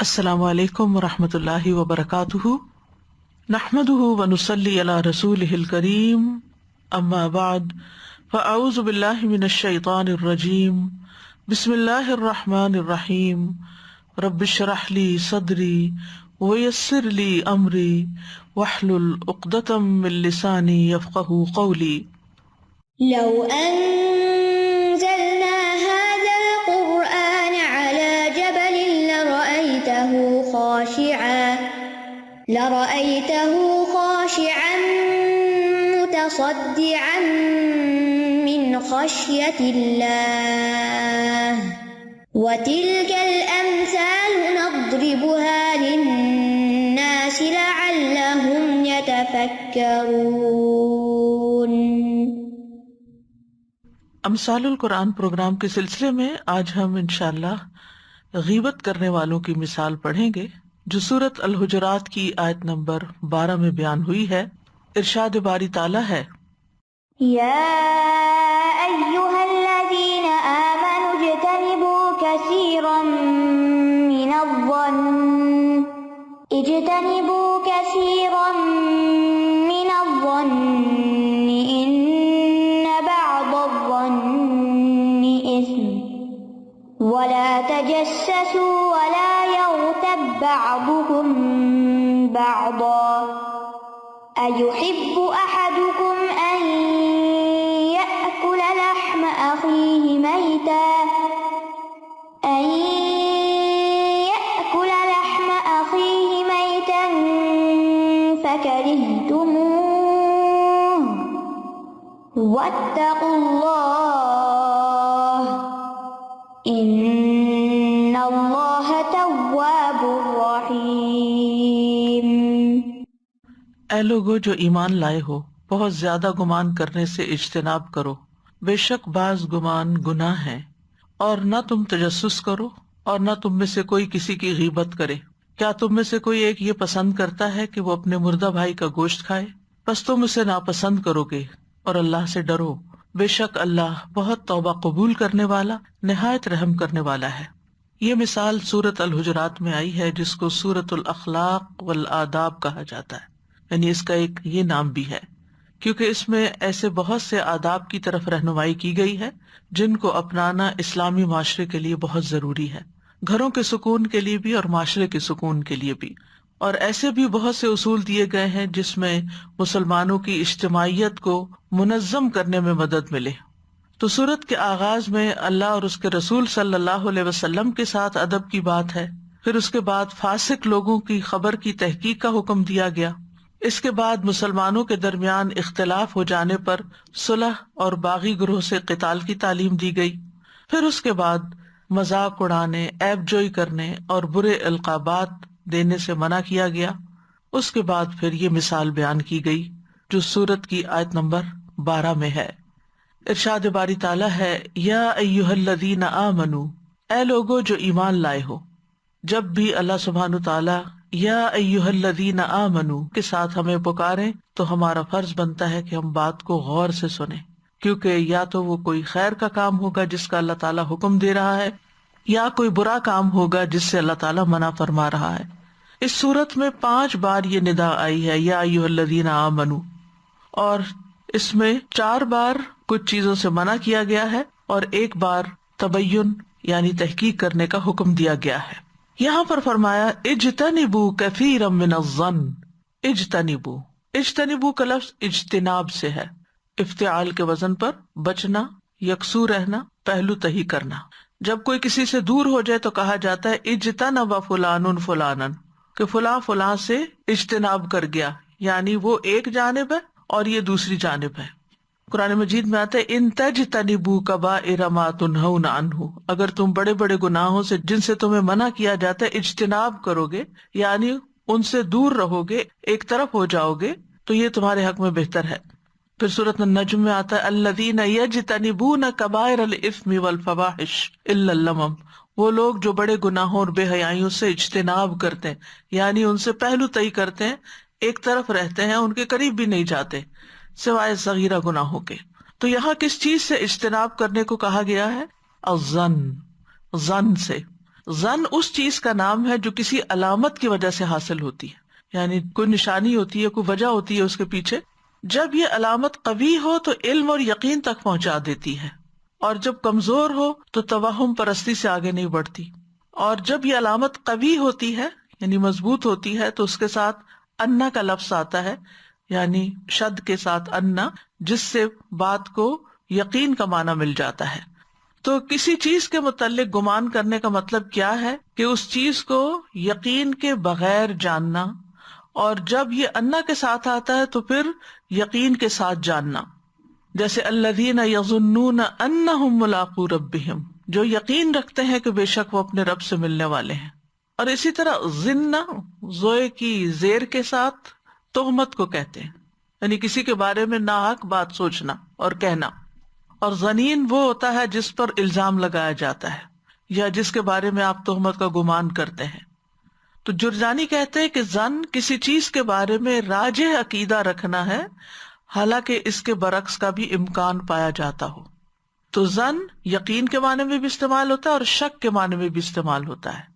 السلام علیکم ورحمۃ اللہ وبرکاتہ، نحمده ونصلی علی رسولہ الکریم، اما بعد فاعوذ باللہ من الشیطان الرجیم، بسم اللہ الرحمن الرحیم، رب اشرح لی صدری ویسر لی امری واحلل عقدۃ من لسانی یفقہوا قولی۔ لو أنزلنا هذا القرآن على جبل لرأيته خاشعا متصدعا من خشية الله وتلك الأمثال نضربها للناس لعلهم يتفكرون۔ امثال القرآن پروگرام کے سلسلے میں آج ہم انشاءاللہ غیبت کرنے والوں کی مثال پڑھیں گے، جو سورۃ الحجرات کی آیت نمبر 12 میں بیان ہوئی ہے۔ ارشاد باری تعالیٰ ہے، یا ایہا الذین آمنوا اجتنبوا کثیرا من الظن ان بعض الظن اثم ولا تجسسوا ولا يغتب بعضكم بعضا أيحب أحدكم أن يأكل لحم أخيه ميتا فكرهتموه واتقوا الله ان اللہ تواب رحیم۔ اے لوگو جو ایمان لائے ہو، بہت زیادہ گمان کرنے سے اجتناب کرو، بے شک بعض گمان گناہ ہے، اور نہ تم تجسس کرو اور نہ تم میں سے کوئی کسی کی غیبت کرے۔ کیا تم میں سے کوئی ایک یہ پسند کرتا ہے کہ وہ اپنے مردہ بھائی کا گوشت کھائے؟ پس تم اسے ناپسند کرو گے، اور اللہ سے ڈرو، بے شک اللہ بہت توبہ قبول کرنے والا، نہایت رحم کرنے والا ہے۔ یہ مثال سورۃ الحجرات میں آئی ہے، جس کو سورۃ الاخلاق والآداب کہا جاتا ہے، یعنی اس کا ایک یہ نام بھی ہے کیونکہ اس میں ایسے بہت سے آداب کی طرف رہنمائی کی گئی ہے جن کو اپنانا اسلامی معاشرے کے لیے بہت ضروری ہے، گھروں کے سکون کے لیے بھی اور معاشرے کے سکون کے لیے بھی۔ اور ایسے بھی بہت سے اصول دیے گئے ہیں جس میں مسلمانوں کی اجتماعیت کو منظم کرنے میں مدد ملے۔ تو سورت کے آغاز میں اللہ اور اس کے رسول صلی اللہ علیہ وسلم کے ساتھ ادب کی بات ہے، پھر اس کے بعد فاسق لوگوں کی خبر کی تحقیق کا حکم دیا گیا، اس کے بعد مسلمانوں کے درمیان اختلاف ہو جانے پر صلح اور باغی گروہ سے قتال کی تعلیم دی گئی، پھر اس کے بعد مذاق اڑانے، عیب جوئی کرنے اور برے القابات دینے سے منع کیا گیا۔ اس کے بعد پھر یہ مثال بیان کی گئی جو سورت کی آیت نمبر 12 میں ہے۔ ارشاد باری تعالیٰ ہے، یا ایہا الذین آمنوا، اے لوگو جو ایمان لائے ہو۔ جب بھی اللہ سبحانہ تعالیٰ یا ایہا الذین آمنوا کے ساتھ ہمیں پکاریں تو ہمارا فرض بنتا ہے کہ ہم بات کو غور سے سنیں، کیونکہ یا تو وہ کوئی خیر کا کام ہوگا جس کا اللہ تعالیٰ حکم دے رہا ہے، یا کوئی برا کام ہوگا جس سے اللہ تعالیٰ منع فرما رہا ہے۔ اس صورت میں 5 بار یہ ندا آئی ہے، یا ایھا الذین آمنوا، اور اس میں 4 بار کچھ چیزوں سے منع کیا گیا ہے اور 1 بار تبین یعنی تحقیق کرنے کا حکم دیا گیا ہے۔ یہاں پر فرمایا اجتنبوا کثیرا من الظن، اجتنبوا کا لفظ اجتناب سے ہے، افتعال کے وزن پر بچنا، یکسو رہنا، پہلو تہی کرنا۔ جب کوئی کسی سے دور ہو جائے تو کہا جاتا ہے اجتنب فلان فلانا، کہ فلاں فلاں سے اجتناب کر گیا، یعنی وہ ایک جانب ہے اور یہ دوسری جانب ہے۔ قرآن مجید میں آتا ہے ان تجتنبوا کبائر ما تنہون عنہ، اگر تم بڑے بڑے گناہوں سے جن سے تمہیں منع کیا جاتا ہے اجتناب کرو گے، یعنی ان سے دور رہو گے، ایک طرف ہو جاؤ گے، تو یہ تمہارے حق میں بہتر ہے۔ پھر سورۃ النجم میں آتا ہے الذین یجتنبون کبائر الاثم والفواحش الا اللمم، وہ لوگ جو بڑے گناہوں اور بے حیائیوں سے اجتناب کرتے ہیں، یعنی ان سے پہلو طئی کرتے ہیں، ایک طرف رہتے ہیں، ان کے قریب بھی نہیں جاتے سوائے صغیرہ گناہوں کے۔ تو یہاں کس چیز سے اجتناب کرنے کو کہا گیا ہے؟ الظن، ظن سے۔ زن اس چیز کا نام ہے جو کسی علامت کی وجہ سے حاصل ہوتی ہے، یعنی کوئی نشانی ہوتی ہے، کوئی وجہ ہوتی ہے اس کے پیچھے. جب یہ علامت قوی ہو تو علم اور یقین تک پہنچا دیتی ہے، اور جب کمزور ہو تو توہم پرستی سے آگے نہیں بڑھتی. اور جب یہ علامت قوی ہوتی ہے یعنی مضبوط ہوتی ہے تو اس کے ساتھ انا کا لفظ آتا ہے، یعنی شد کے ساتھ انا، جس سے بات کو یقین کا معنی مل جاتا ہے. تو کسی چیز کے متعلق گمان کرنے کا مطلب کیا ہے کہ اس چیز کو یقین کے بغیر جاننا، اور جب یہ انا کے ساتھ آتا ہے تو پھر یقین کے ساتھ جاننا. جیسے الذین یظنون انہم ملاقو ربہم، جو یقین رکھتے ہیں کہ بے شک وہ اپنے رب سے ملنے والے ہیں. اور اسی طرح ظن زوئے کی زیر کے ساتھ تہمت کو کہتے ہیں، یعنی کسی کے بارے میں ناحق بات سوچنا اور کہنا. اور ظنین وہ ہوتا ہے جس پر الزام لگایا جاتا ہے یا جس کے بارے میں آپ تہمت کا گمان کرتے ہیں. تو جرجانی کہتے ہیں کہ ظن کسی چیز کے بارے میں راجح عقیدہ رکھنا ہے حالانکہ اس کے برعکس کا بھی امکان پایا جاتا ہو. تو ظن یقین کے معنی میں بھی استعمال ہوتا ہے اور شک کے معنی میں بھی استعمال ہوتا ہے.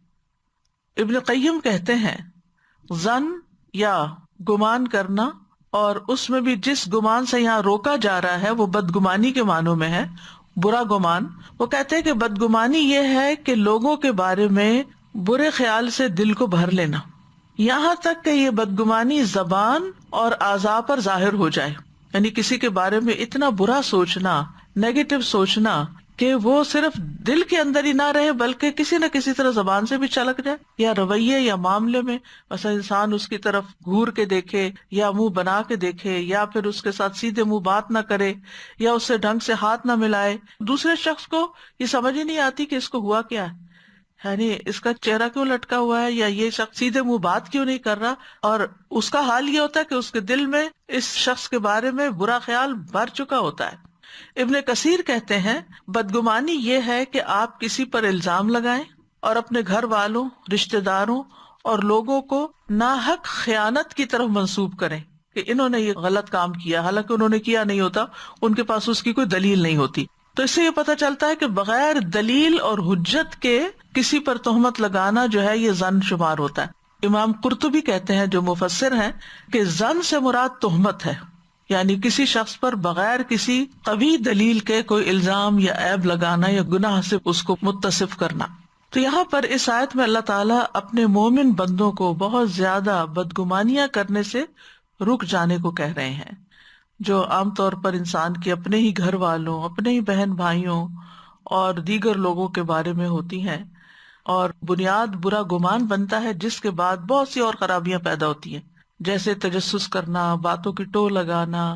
ابن قیم کہتے ہیں ظن یا گمان کرنا، اور اس میں بھی جس گمان سے یہاں روکا جا رہا ہے وہ بدگمانی کے معنوں میں ہے، برا گمان. وہ کہتے ہیں کہ بدگمانی یہ ہے کہ لوگوں کے بارے میں برے خیال سے دل کو بھر لینا، یہاں تک کہ یہ بدگمانی زبان اور اعضاء پر ظاہر ہو جائے. یعنی کسی کے بارے میں اتنا برا سوچنا، نیگیٹو سوچنا کہ وہ صرف دل کے اندر ہی نہ رہے بلکہ کسی نہ کسی طرح زبان سے بھی چلک جائے، یا رویے یا معاملے میں، مثلا انسان اس کی طرف گھور کے دیکھے یا منہ بنا کے دیکھے، یا پھر اس کے ساتھ سیدھے منہ بات نہ کرے، یا اس سے ڈھنگ سے ہاتھ نہ ملائے. دوسرے شخص کو یہ سمجھ ہی نہیں آتی کہ اس کو ہوا کیا ہے، یعنی اس کا چہرہ کیوں لٹکا ہوا ہے، یا یہ شخص سیدھے منہ بات کیوں نہیں کر رہا. اور اس کا حال یہ ہوتا ہے کہ اس کے دل میں اس شخص کے بارے میں برا خیال بھر چکا ہوتا ہے. ابن کثیر کہتے ہیں بدگمانی یہ ہے کہ آپ کسی پر الزام لگائیں اور اپنے گھر والوں، رشتہ داروں اور لوگوں کو ناحق خیانت کی طرف منسوب کریں کہ انہوں نے یہ غلط کام کیا، حالانکہ انہوں نے کیا نہیں ہوتا، ان کے پاس اس کی کوئی دلیل نہیں ہوتی. تو اس سے یہ پتہ چلتا ہے کہ بغیر دلیل اور حجت کے کسی پر تہمت لگانا جو ہے یہ ظن شمار ہوتا ہے. امام قرطبی کہتے ہیں جو مفسر ہیں کہ ظن سے مراد تہمت ہے، یعنی کسی شخص پر بغیر کسی قوی دلیل کے کوئی الزام یا عیب لگانا یا گناہ سے اس کو متصف کرنا. تو یہاں پر اس آیت میں اللہ تعالیٰ اپنے مومن بندوں کو بہت زیادہ بدگمانیاں کرنے سے رک جانے کو کہہ رہے ہیں، جو عام طور پر انسان کے اپنے ہی گھر والوں، اپنے ہی بہن بھائیوں اور دیگر لوگوں کے بارے میں ہوتی ہیں. اور بنیاد برا گمان بنتا ہے جس کے بعد بہت سی اور خرابیاں پیدا ہوتی ہیں، جیسے تجسس کرنا، باتوں کی ٹو لگانا،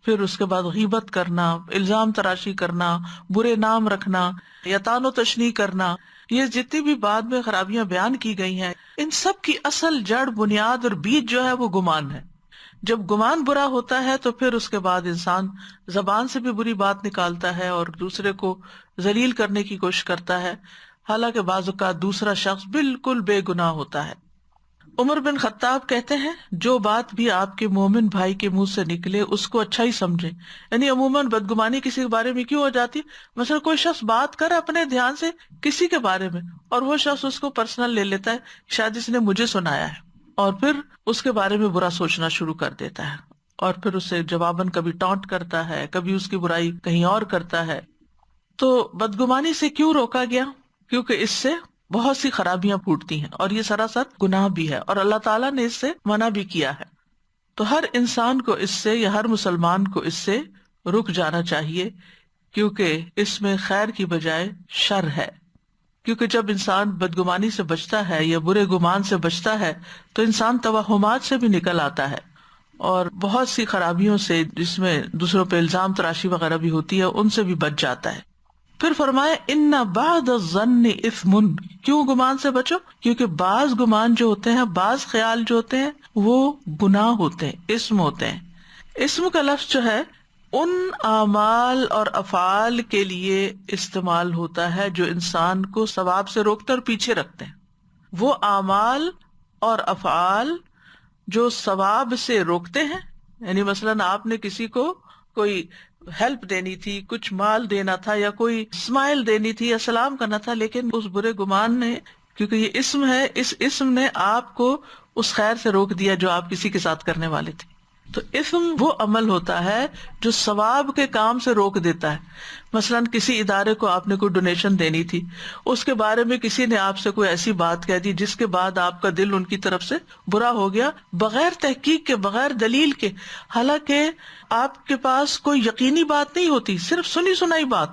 پھر اس کے بعد غیبت کرنا، الزام تراشی کرنا، برے نام رکھنا یا طعن و تشنیع کرنا. یہ جتنی بھی بعد میں خرابیاں بیان کی گئی ہیں، ان سب کی اصل جڑ، بنیاد اور بیج جو ہے وہ گمان ہے. جب گمان برا ہوتا ہے تو پھر اس کے بعد انسان زبان سے بھی بری بات نکالتا ہے اور دوسرے کو ذلیل کرنے کی کوشش کرتا ہے، حالانکہ بعض اوقات دوسرا شخص بالکل بے گناہ ہوتا ہے. عمر بن خطاب کہتے ہیں جو بات بھی آپ کے مومن بھائی کے منہ سے نکلے اس کو اچھا ہی سمجھیں. یعنی عموماً بدگمانی کسی کے بارے میں کیوں ہو جاتی، مثلا کوئی شخص بات کرے اپنے دھیان سے کسی کے بارے میں اور وہ شخص اس کو پرسنل لے لیتا ہے، شاید اس نے مجھے سنایا ہے، اور پھر اس کے بارے میں برا سوچنا شروع کر دیتا ہے، اور پھر اسے جواباً کبھی ٹانٹ کرتا ہے، کبھی اس کی برائی کہیں اور کرتا ہے. تو بدگمانی سے کیوں روکا گیا؟ کیونکہ اس سے بہت سی خرابیاں پھوٹتی ہیں اور یہ سراسر گناہ بھی ہے، اور اللہ تعالیٰ نے اس سے منع بھی کیا ہے. تو ہر انسان کو اس سے، یا ہر مسلمان کو اس سے رک جانا چاہیے، کیونکہ اس میں خیر کی بجائے شر ہے. کیونکہ جب انسان بدگمانی سے بچتا ہے یا برے گمان سے بچتا ہے تو انسان توہمات سے بھی نکل آتا ہے اور بہت سی خرابیوں سے، جس میں دوسروں پہ الزام تراشی وغیرہ بھی ہوتی ہے، ان سے بھی بچ جاتا ہے. پھر فرمائے ان بعد الظن اثم، کیوں گمان سے بچو؟ کیونکہ بعض گمان جو ہوتے ہیں، بعض خیال جو ہوتے ہیں وہ گناہ ہوتے ہیں، اسم ہوتے ہیں. اسم کا لفظ جو ہے ان اعمال اور افعال کے لیے استعمال ہوتا ہے جو انسان کو ثواب سے روکتے اور پیچھے رکھتے ہیں. وہ اعمال اور افعال جو ثواب سے روکتے ہیں، یعنی مثلاً آپ نے کسی کو کوئی ہیلپ دینی تھی، کچھ مال دینا تھا، یا کوئی اسمائل دینی تھی یا سلام کرنا تھا، لیکن اس برے گمان نے کیونکہ یہ اسم ہے، اس اسم نے آپ کو اس خیر سے روک دیا جو آپ کسی کے ساتھ کرنے والے تھے. تو اسم وہ عمل ہوتا ہے جو ثواب کے کام سے روک دیتا ہے. مثلاً کسی ادارے کو آپ نے کوئی ڈونیشن دینی تھی، اس کے بارے میں کسی نے آپ سے کوئی ایسی بات کہہ دی جس کے بعد آپ کا دل ان کی طرف سے برا ہو گیا، بغیر تحقیق کے، بغیر دلیل کے، حالانکہ آپ کے پاس کوئی یقینی بات نہیں ہوتی، صرف سنی سنائی بات،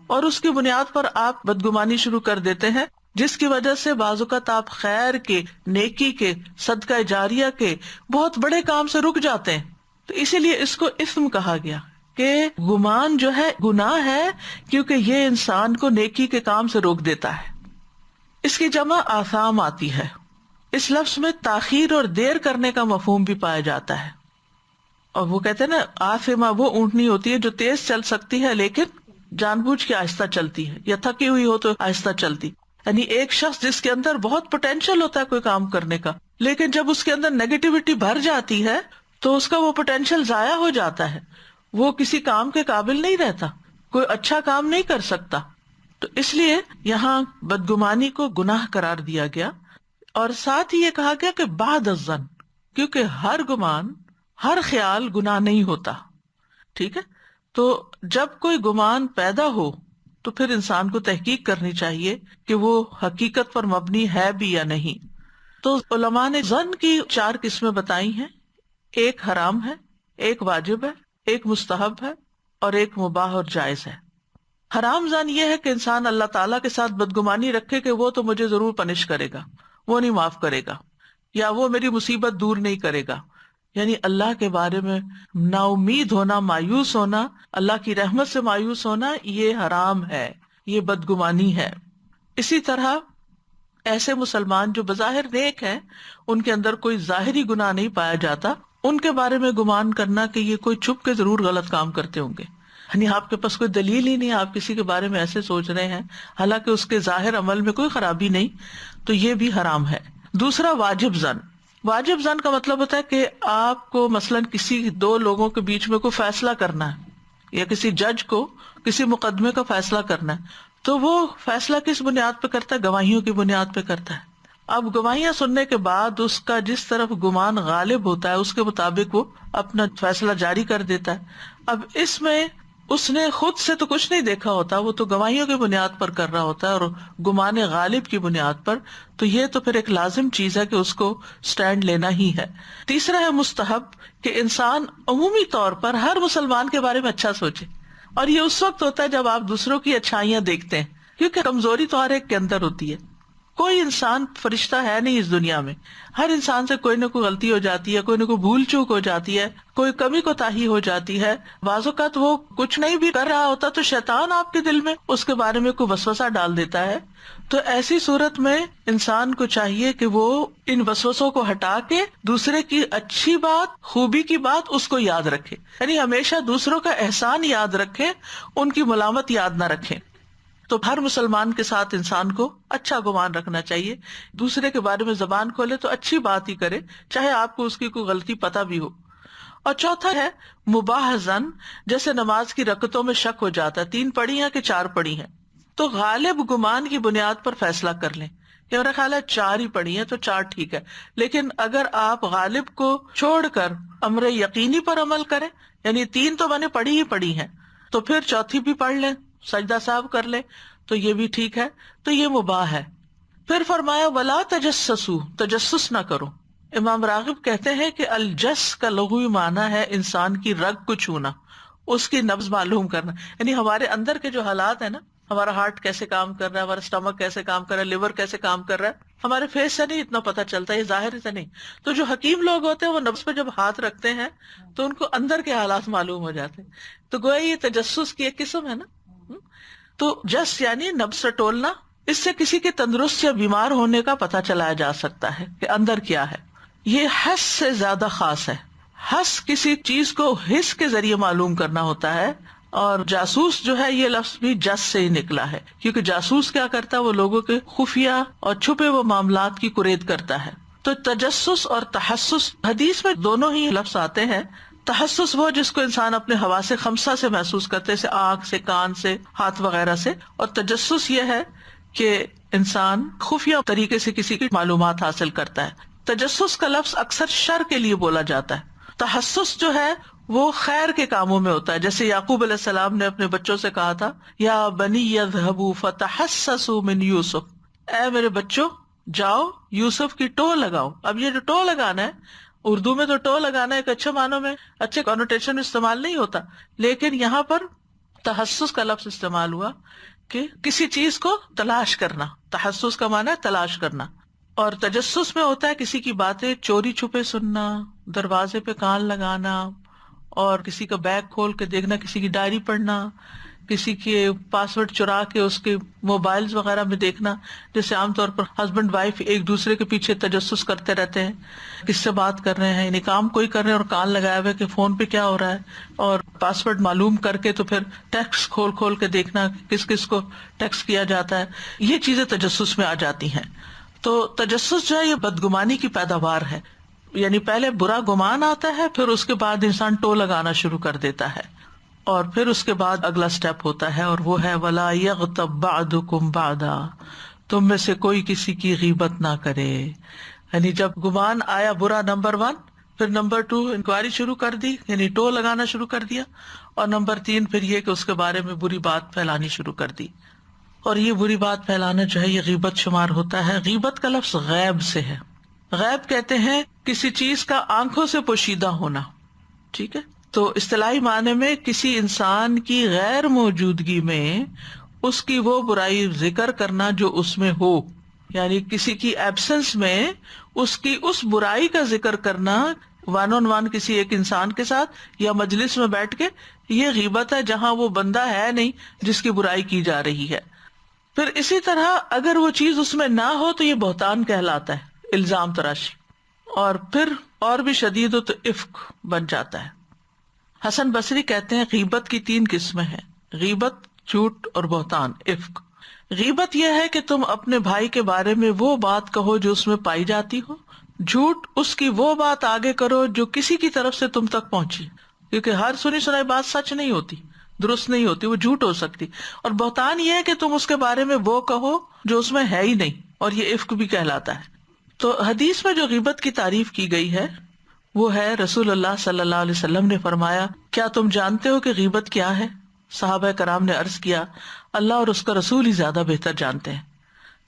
اور اس کی بنیاد پر آپ بدگمانی شروع کر دیتے ہیں، جس کی وجہ سے بعض اوقات آپ خیر کے، نیکی کے، صدقہ جاریہ کے بہت بڑے کام سے رک جاتے ہیں. تو اسی لیے اس کو اسم کہا گیا کہ گمان جو ہے گناہ ہے، کیونکہ یہ انسان کو نیکی کے کام سے روک دیتا ہے. اس کی جمع آثام آتی ہے. اس لفظ میں تاخیر اور دیر کرنے کا مفہوم بھی پایا جاتا ہے. اور وہ کہتے ہیں نا، آثمہ وہ اونٹنی ہوتی ہے جو تیز چل سکتی ہے لیکن جان بوجھ کے آہستہ چلتی ہے، یا تھکی ہوئی ہو تو آہستہ چلتی. یعنی ایک شخص جس کے اندر بہت پوٹینشیل ہوتا ہے کوئی کام کرنے کا، لیکن جب اس کے اندر نیگیٹیوٹی بھر جاتی ہے تو اس کا وہ پوٹینشیل ضائع ہو جاتا ہے، وہ کسی کام کے قابل نہیں رہتا، کوئی اچھا کام نہیں کر سکتا. تو اس لیے یہاں بدگمانی کو گناہ قرار دیا گیا، اور ساتھ ہی یہ کہا گیا کہ بعد الظن، کیونکہ ہر گمان، ہر خیال گناہ نہیں ہوتا. ٹھیک ہے، تو جب کوئی گمان پیدا ہو تو پھر انسان کو تحقیق کرنی چاہیے کہ وہ حقیقت پر مبنی ہے بھی یا نہیں. تو علماء نے ظن کی 4 قسمیں بتائی ہیں. ایک حرام ہے، ایک واجب ہے، ایک مستحب ہے، اور ایک مباح اور جائز ہے. حرام ظن یہ ہے کہ انسان اللہ تعالیٰ کے ساتھ بدگمانی رکھے کہ وہ تو مجھے ضرور پنش کرے گا، وہ نہیں معاف کرے گا، یا وہ میری مصیبت دور نہیں کرے گا. یعنی اللہ کے بارے میں نا امید ہونا، مایوس ہونا، اللہ کی رحمت سے مایوس ہونا، یہ حرام ہے، یہ بدگمانی ہے. اسی طرح ایسے مسلمان جو بظاہر نیک ہیں، ان کے اندر کوئی ظاہری گناہ نہیں پایا جاتا، ان کے بارے میں گمان کرنا کہ یہ کوئی چھپ کے ضرور غلط کام کرتے ہوں گے، یعنی آپ کے پاس کوئی دلیل ہی نہیں، آپ کسی کے بارے میں ایسے سوچ رہے ہیں حالانکہ اس کے ظاہر عمل میں کوئی خرابی نہیں، تو یہ بھی حرام ہے. دوسرا واجب ظن. واجب ظن کا مطلب ہوتا ہے کہ آپ کو مثلاً کسی 2 لوگوں کے بیچ میں کوئی فیصلہ کرنا ہے، یا کسی جج کو کسی مقدمے کا فیصلہ کرنا ہے، تو وہ فیصلہ کس بنیاد پہ کرتا ہے؟ گواہیوں کی بنیاد پہ کرتا ہے. اب گواہیاں سننے کے بعد اس کا جس طرف گمان غالب ہوتا ہے اس کے مطابق وہ اپنا فیصلہ جاری کر دیتا ہے. اب اس میں اس نے خود سے تو کچھ نہیں دیکھا ہوتا، وہ تو گواہیوں کی بنیاد پر کر رہا ہوتا ہے اور گمان غالب کی بنیاد پر، تو یہ تو پھر ایک لازم چیز ہے کہ اس کو سٹینڈ لینا ہی ہے. تیسرا ہے مستحب، کہ انسان عمومی طور پر ہر مسلمان کے بارے میں اچھا سوچے، اور یہ اس وقت ہوتا ہے جب آپ دوسروں کی اچھائیاں دیکھتے ہیں، کیونکہ کمزوری تو ہر ایک کے اندر ہوتی ہے. کوئی انسان فرشتہ ہے نہیں اس دنیا میں، ہر انسان سے کوئی نہ کوئی غلطی ہو جاتی ہے، کوئی نہ کوئی بھول چوک ہو جاتی ہے، کوئی کمی کوتاہی ہو جاتی ہے. بعض اوقات وہ کچھ نہیں بھی کر رہا ہوتا تو شیطان آپ کے دل میں اس کے بارے میں کوئی وسوسہ ڈال دیتا ہے. تو ایسی صورت میں انسان کو چاہیے کہ وہ ان وسوسوں کو ہٹا کے دوسرے کی اچھی بات، خوبی کی بات اس کو یاد رکھے، یعنی ہمیشہ دوسروں کا احسان یاد رکھے، ان کی ملامت یاد نہ رکھے. تو ہر مسلمان کے ساتھ انسان کو اچھا گمان رکھنا چاہیے، دوسرے کے بارے میں زبان کھولے تو اچھی بات ہی کرے، چاہے آپ کو اس کی کوئی غلطی پتہ بھی ہو. اور چوتھا ہے مباح ظن، جیسے نماز کی رکعتوں میں شک ہو جاتا ہے، 3 پڑھی ہیں کہ 4 پڑھی ہیں، تو غالب گمان کی بنیاد پر فیصلہ کر لیں کہ میرا خیال ہے 4 ہی پڑھی ہیں تو 4 ٹھیک ہے. لیکن اگر آپ غالب کو چھوڑ کر امر یقینی پر عمل کریں، یعنی 3 تو میں نے پڑھی ہی پڑھی ہیں، تو پھر چوتھی بھی پڑھ لیں، سجدہ صاحب کر لے، تو یہ بھی ٹھیک ہے، تو یہ مباح ہے. پھر فرمایا ولا تجسسوا، تجسس نہ کرو. امام راغب کہتے ہیں کہ الجس کا لغوی معنی ہے انسان کی رگ کو چھونا، اس کی نبض معلوم کرنا، یعنی ہمارے اندر کے جو حالات ہیں نا، ہمارا ہارٹ کیسے کام کر رہا ہے، ہمارا اسٹمک کیسے کام کر رہا ہے، لیور کیسے کام کر رہا ہے، ہمارے فیس سے نہیں اتنا پتہ چلتا، یہ ظاہر سے نہیں. تو جو حکیم لوگ ہوتے ہیں وہ نبض پہ جب ہاتھ رکھتے ہیں تو ان کو اندر کے حالات معلوم ہو جاتے ہیں. تو گویا یہ تجسس کی ایک قسم ہے نا. تو جس یعنی نبض ٹولنا، اس سے کسی کے تندرست یا بیمار ہونے کا پتہ چلایا جا سکتا ہے کہ اندر کیا ہے. یہ حس سے زیادہ خاص ہے. حس کسی چیز کو حس کے ذریعے معلوم کرنا ہوتا ہے، اور جاسوس جو ہے یہ لفظ بھی جس سے ہی نکلا ہے، کیونکہ جاسوس کیا کرتا ہے، وہ لوگوں کے خفیہ اور چھپے ہوئے معاملات کی کورید کرتا ہے. تو تجسس اور تحسس حدیث میں دونوں ہی لفظ آتے ہیں. تحسس وہ جس کو انسان اپنے حواس خمسہ سے محسوس کرتے، جیسے آنکھ سے، کان سے، ہاتھ وغیرہ سے، اور تجسس یہ ہے کہ انسان خفیہ طریقے سے کسی کی معلومات حاصل کرتا ہے. تجسس کا لفظ اکثر شر کے لیے بولا جاتا ہے. تحسس جو ہے وہ خیر کے کاموں میں ہوتا ہے. جیسے یعقوب علیہ السلام نے اپنے بچوں سے کہا تھا یا بنی یذهبوا فتحسسوا من یوسف، اے میرے بچوں جاؤ یوسف کی ٹو لگاؤ. اب یہ جو ٹو لگانا ہے، اردو میں تو ٹو لگانا ایک اچھے معنوں میں اچھے کانوٹیشن میں استعمال نہیں ہوتا، لیکن یہاں پر تحسس کا لفظ استعمال ہوا کہ کسی چیز کو تلاش کرنا. تحسس کا معنی ہے تلاش کرنا. اور تجسس میں ہوتا ہے کسی کی باتیں چوری چھپے سننا، دروازے پہ کان لگانا، اور کسی کا بیگ کھول کے دیکھنا، کسی کی ڈائری پڑھنا، کسی کے پاسورڈ چرا کے اس کے موبائلز وغیرہ میں دیکھنا. جیسے عام طور پر ہسبینڈ وائف ایک دوسرے کے پیچھے تجسس کرتے رہتے ہیں، کس سے بات کر رہے ہیں، یعنی کام کوئی کر رہے ہیں اور کان لگایا ہوا ہے کہ فون پہ کیا ہو رہا ہے، اور پاسورڈ معلوم کر کے تو پھر ٹیکسٹ کھول کھول کے دیکھنا کس کس کو ٹیکسٹ کیا جاتا ہے. یہ چیزیں تجسس میں آ جاتی ہیں. تو تجسس جو ہے یہ بدگمانی کی پیداوار ہے. یعنی پہلے برا گمان آتا ہے، پھر اس کے بعد انسان ٹو لگانا شروع کر دیتا ہے، اور پھر اس کے بعد اگلا سٹیپ ہوتا ہے اور وہ ہے وَلَا يَغْتَبْ بَعْضُكُمْ بَعْضًا، تم میں سے کوئی کسی کی غیبت نہ کرے. یعنی جب گمان آیا برا نمبر 1، پھر نمبر 2 انکوائری شروع کر دی، یعنی ٹو لگانا شروع کر دیا، اور نمبر 3 پھر یہ کہ اس کے بارے میں بری بات پھیلانی شروع کر دی. اور یہ بری بات پھیلانا جو ہے یہ غیبت شمار ہوتا ہے. غیبت کا لفظ غیب سے ہے. غیب کہتے ہیں کسی چیز کا آنکھوں سے پوشیدہ ہونا. ٹھیک ہے، تو اصطلاحی معنی میں کسی انسان کی غیر موجودگی میں اس کی وہ برائی ذکر کرنا جو اس میں ہو، یعنی کسی کی ایبسنس میں اس کی اس برائی کا ذکر کرنا ون آن ون کسی ایک انسان کے ساتھ یا مجلس میں بیٹھ کے، یہ غیبت ہے جہاں وہ بندہ ہے نہیں جس کی برائی کی جا رہی ہے. پھر اسی طرح اگر وہ چیز اس میں نہ ہو تو یہ بہتان کہلاتا ہے، الزام تراشی، اور پھر اور بھی شدید ہو تو افک بن جاتا ہے. حسن بصری کہتے ہیں غیبت کی 3 قسمیں ہیں: غیبت، جھوٹ اور بہتان، افک. غیبت یہ ہے کہ تم اپنے بھائی کے بارے میں وہ بات کہو جو اس میں پائی جاتی ہو. جھوٹ اس کی وہ بات آگے کرو جو کسی کی طرف سے تم تک پہنچی، کیونکہ ہر سنی سنائی بات سچ نہیں ہوتی، درست نہیں ہوتی، وہ جھوٹ ہو سکتی. اور بہتان یہ ہے کہ تم اس کے بارے میں وہ کہو جو اس میں ہے ہی نہیں، اور یہ افک بھی کہلاتا ہے. تو حدیث میں جو غیبت کی تعریف کی گئی ہے وہ ہے، رسول اللہ صلی اللہ علیہ وسلم نے فرمایا کیا تم جانتے ہو کہ غیبت کیا ہے؟ صحابہ کرام نے عرض کیا اللہ اور اس کا رسول ہی زیادہ بہتر جانتے ہیں.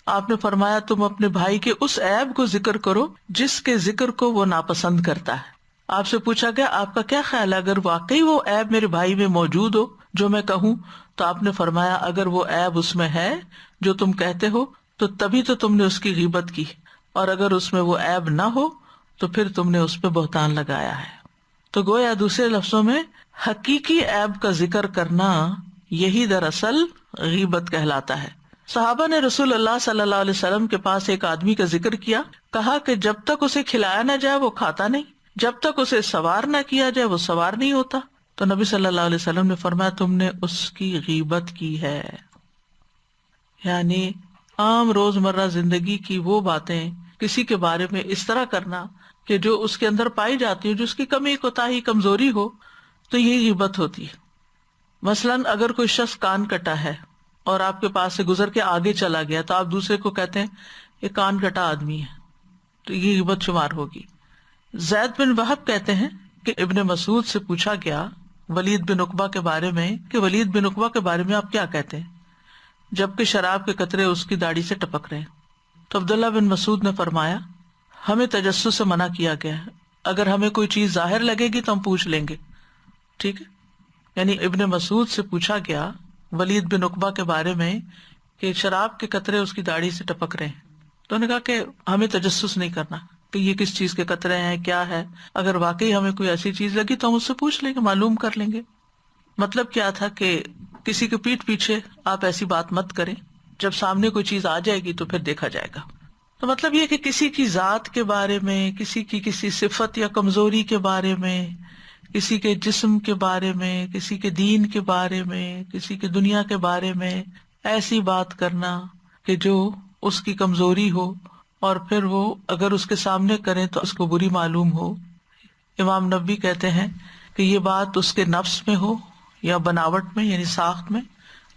آپ نے فرمایا تم اپنے بھائی کے اس عیب کو ذکر کرو جس کے ذکر کو وہ ناپسند کرتا ہے. آپ سے پوچھا گیا آپ کا کیا خیال ہے اگر واقعی وہ عیب میرے بھائی میں موجود ہو جو میں کہوں؟ تو آپ نے فرمایا اگر وہ عیب اس میں ہے جو تم کہتے ہو تو تبھی تو تم نے اس کی غیبت کی، اور اگر اس میں وہ عیب نہ ہو تو پھر تم نے اس پہ بہتان لگایا ہے. تو گویا دوسرے لفظوں میں حقیقی عیب کا ذکر کرنا یہی دراصل غیبت کہلاتا ہے. صحابہ نے رسول اللہ صلی اللہ علیہ وسلم کے پاس ایک آدمی کا ذکر کیا، کہا کہ جب تک اسے کھلایا نہ جائے وہ کھاتا نہیں، جب تک اسے سوار نہ کیا جائے وہ سوار نہیں ہوتا. تو نبی صلی اللہ علیہ وسلم نے فرمایا تم نے اس کی غیبت کی ہے. یعنی عام روزمرہ زندگی کی وہ باتیں کسی کے بارے میں اس طرح کرنا کہ جو اس کے اندر پائی جاتی ہے، جو اس کی کمی کوتاہی کمزوری ہو، تو یہ غیبت ہوتی ہے. مثلاً اگر کوئی شخص کان کٹا ہے اور آپ کے پاس سے گزر کے آگے چلا گیا تو آپ دوسرے کو کہتے ہیں یہ کان کٹا آدمی ہے، تو یہ غیبت شمار ہوگی. زید بن وہب کہتے ہیں کہ ابن مسعود سے پوچھا گیا ولید بن عقبہ کے بارے میں کہ ولید بن عقبہ کے بارے میں آپ کیا کہتے ہیں جبکہ شراب کے قطرے اس کی داڑھی سے ٹپک رہے ہیں؟ تو عبداللہ بن مسعود نے فرمایا ہمیں تجسس سے منع کیا گیا ہے، اگر ہمیں کوئی چیز ظاہر لگے گی تو ہم پوچھ لیں گے. ٹھیک ہے، یعنی ابن مسعود سے پوچھا گیا ولید بن عقبہ کے بارے میں کہ شراب کے قطرے اس کی داڑھی سے ٹپک رہے ہیں، تو انہوں نے کہا کہ ہمیں تجسس نہیں کرنا کہ یہ کس چیز کے قطرے ہیں کیا ہے، اگر واقعی ہمیں کوئی ایسی چیز لگی تو ہم اس سے پوچھ لیں گے، معلوم کر لیں گے. مطلب کیا تھا کہ کسی کے پیٹھ پیچھے آپ ایسی بات مت کریں، جب سامنے کوئی چیز آ جائے گی تو پھر دیکھا جائے گا. تو مطلب یہ کہ کسی کی ذات کے بارے میں، کسی کی کسی صفت یا کمزوری کے بارے میں، کسی کے جسم کے بارے میں، کسی کے دین کے بارے میں، کسی کے دنیا کے بارے میں ایسی بات کرنا کہ جو اس کی کمزوری ہو اور پھر وہ اگر اس کے سامنے کریں تو اس کو بری معلوم ہو. امام نبوی کہتے ہیں کہ یہ بات اس کے نفس میں ہو یا بناوٹ میں یعنی ساخت میں،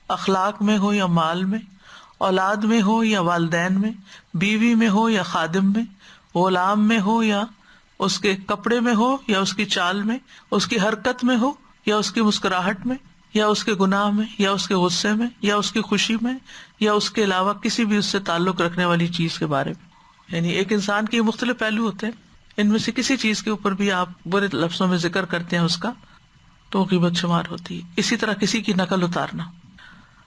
اخلاق میں ہو یا مال میں، اولاد میں ہو یا والدین میں، بیوی میں ہو یا خادم میں، غلام میں ہو یا اس کے کپڑے میں ہو یا اس کی چال میں، اس کی حرکت میں ہو یا اس کی مسکراہٹ میں، یا اس کے گناہ میں، یا اس کے غصے میں، یا اس کی خوشی میں، یا اس کے علاوہ کسی بھی اس سے تعلق رکھنے والی چیز کے بارے میں. یعنی ایک انسان کے مختلف پہلو ہوتے ہیں، ان میں سے کسی چیز کے اوپر بھی آپ برے لفظوں میں ذکر کرتے ہیں اس کا تو غیبت شمار ہوتی ہے. اسی طرح کسی کی نقل اتارنا.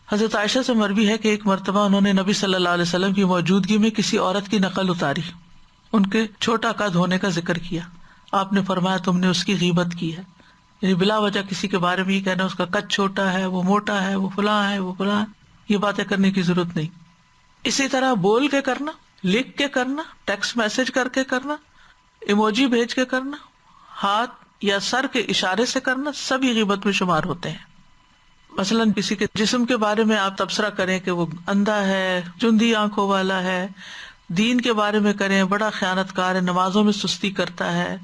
حضرت عائشہ سے مروی ہے کہ ایک مرتبہ انہوں نے نبی صلی اللہ علیہ وسلم کی موجودگی میں کسی عورت کی نقل اتاری، ان کے چھوٹا قد ہونے کا ذکر کیا. آپ نے فرمایا تم نے اس کی غیبت کی ہے. یعنی بلا وجہ کسی کے بارے میں یہ کہنا اس کا قد چھوٹا ہے، وہ موٹا ہے، وہ فلاں ہے، وہ فلاں، یہ باتیں کرنے کی ضرورت نہیں. اسی طرح بول کے کرنا، لکھ کے کرنا، ٹیکسٹ میسج کر کے کرنا، ایموجی بھیج کے کرنا، ہاتھ یا سر کے اشارے سے کرنا، سب یہ غیبت میں شمار ہوتے ہیں. مثلاً کسی کے جسم کے بارے میں آپ تبصرہ کریں کہ وہ اندھا ہے، چندی آنکھوں والا ہے، دین کے بارے میں کریں بڑا خیانت کار ہے، نمازوں میں سستی کرتا ہے،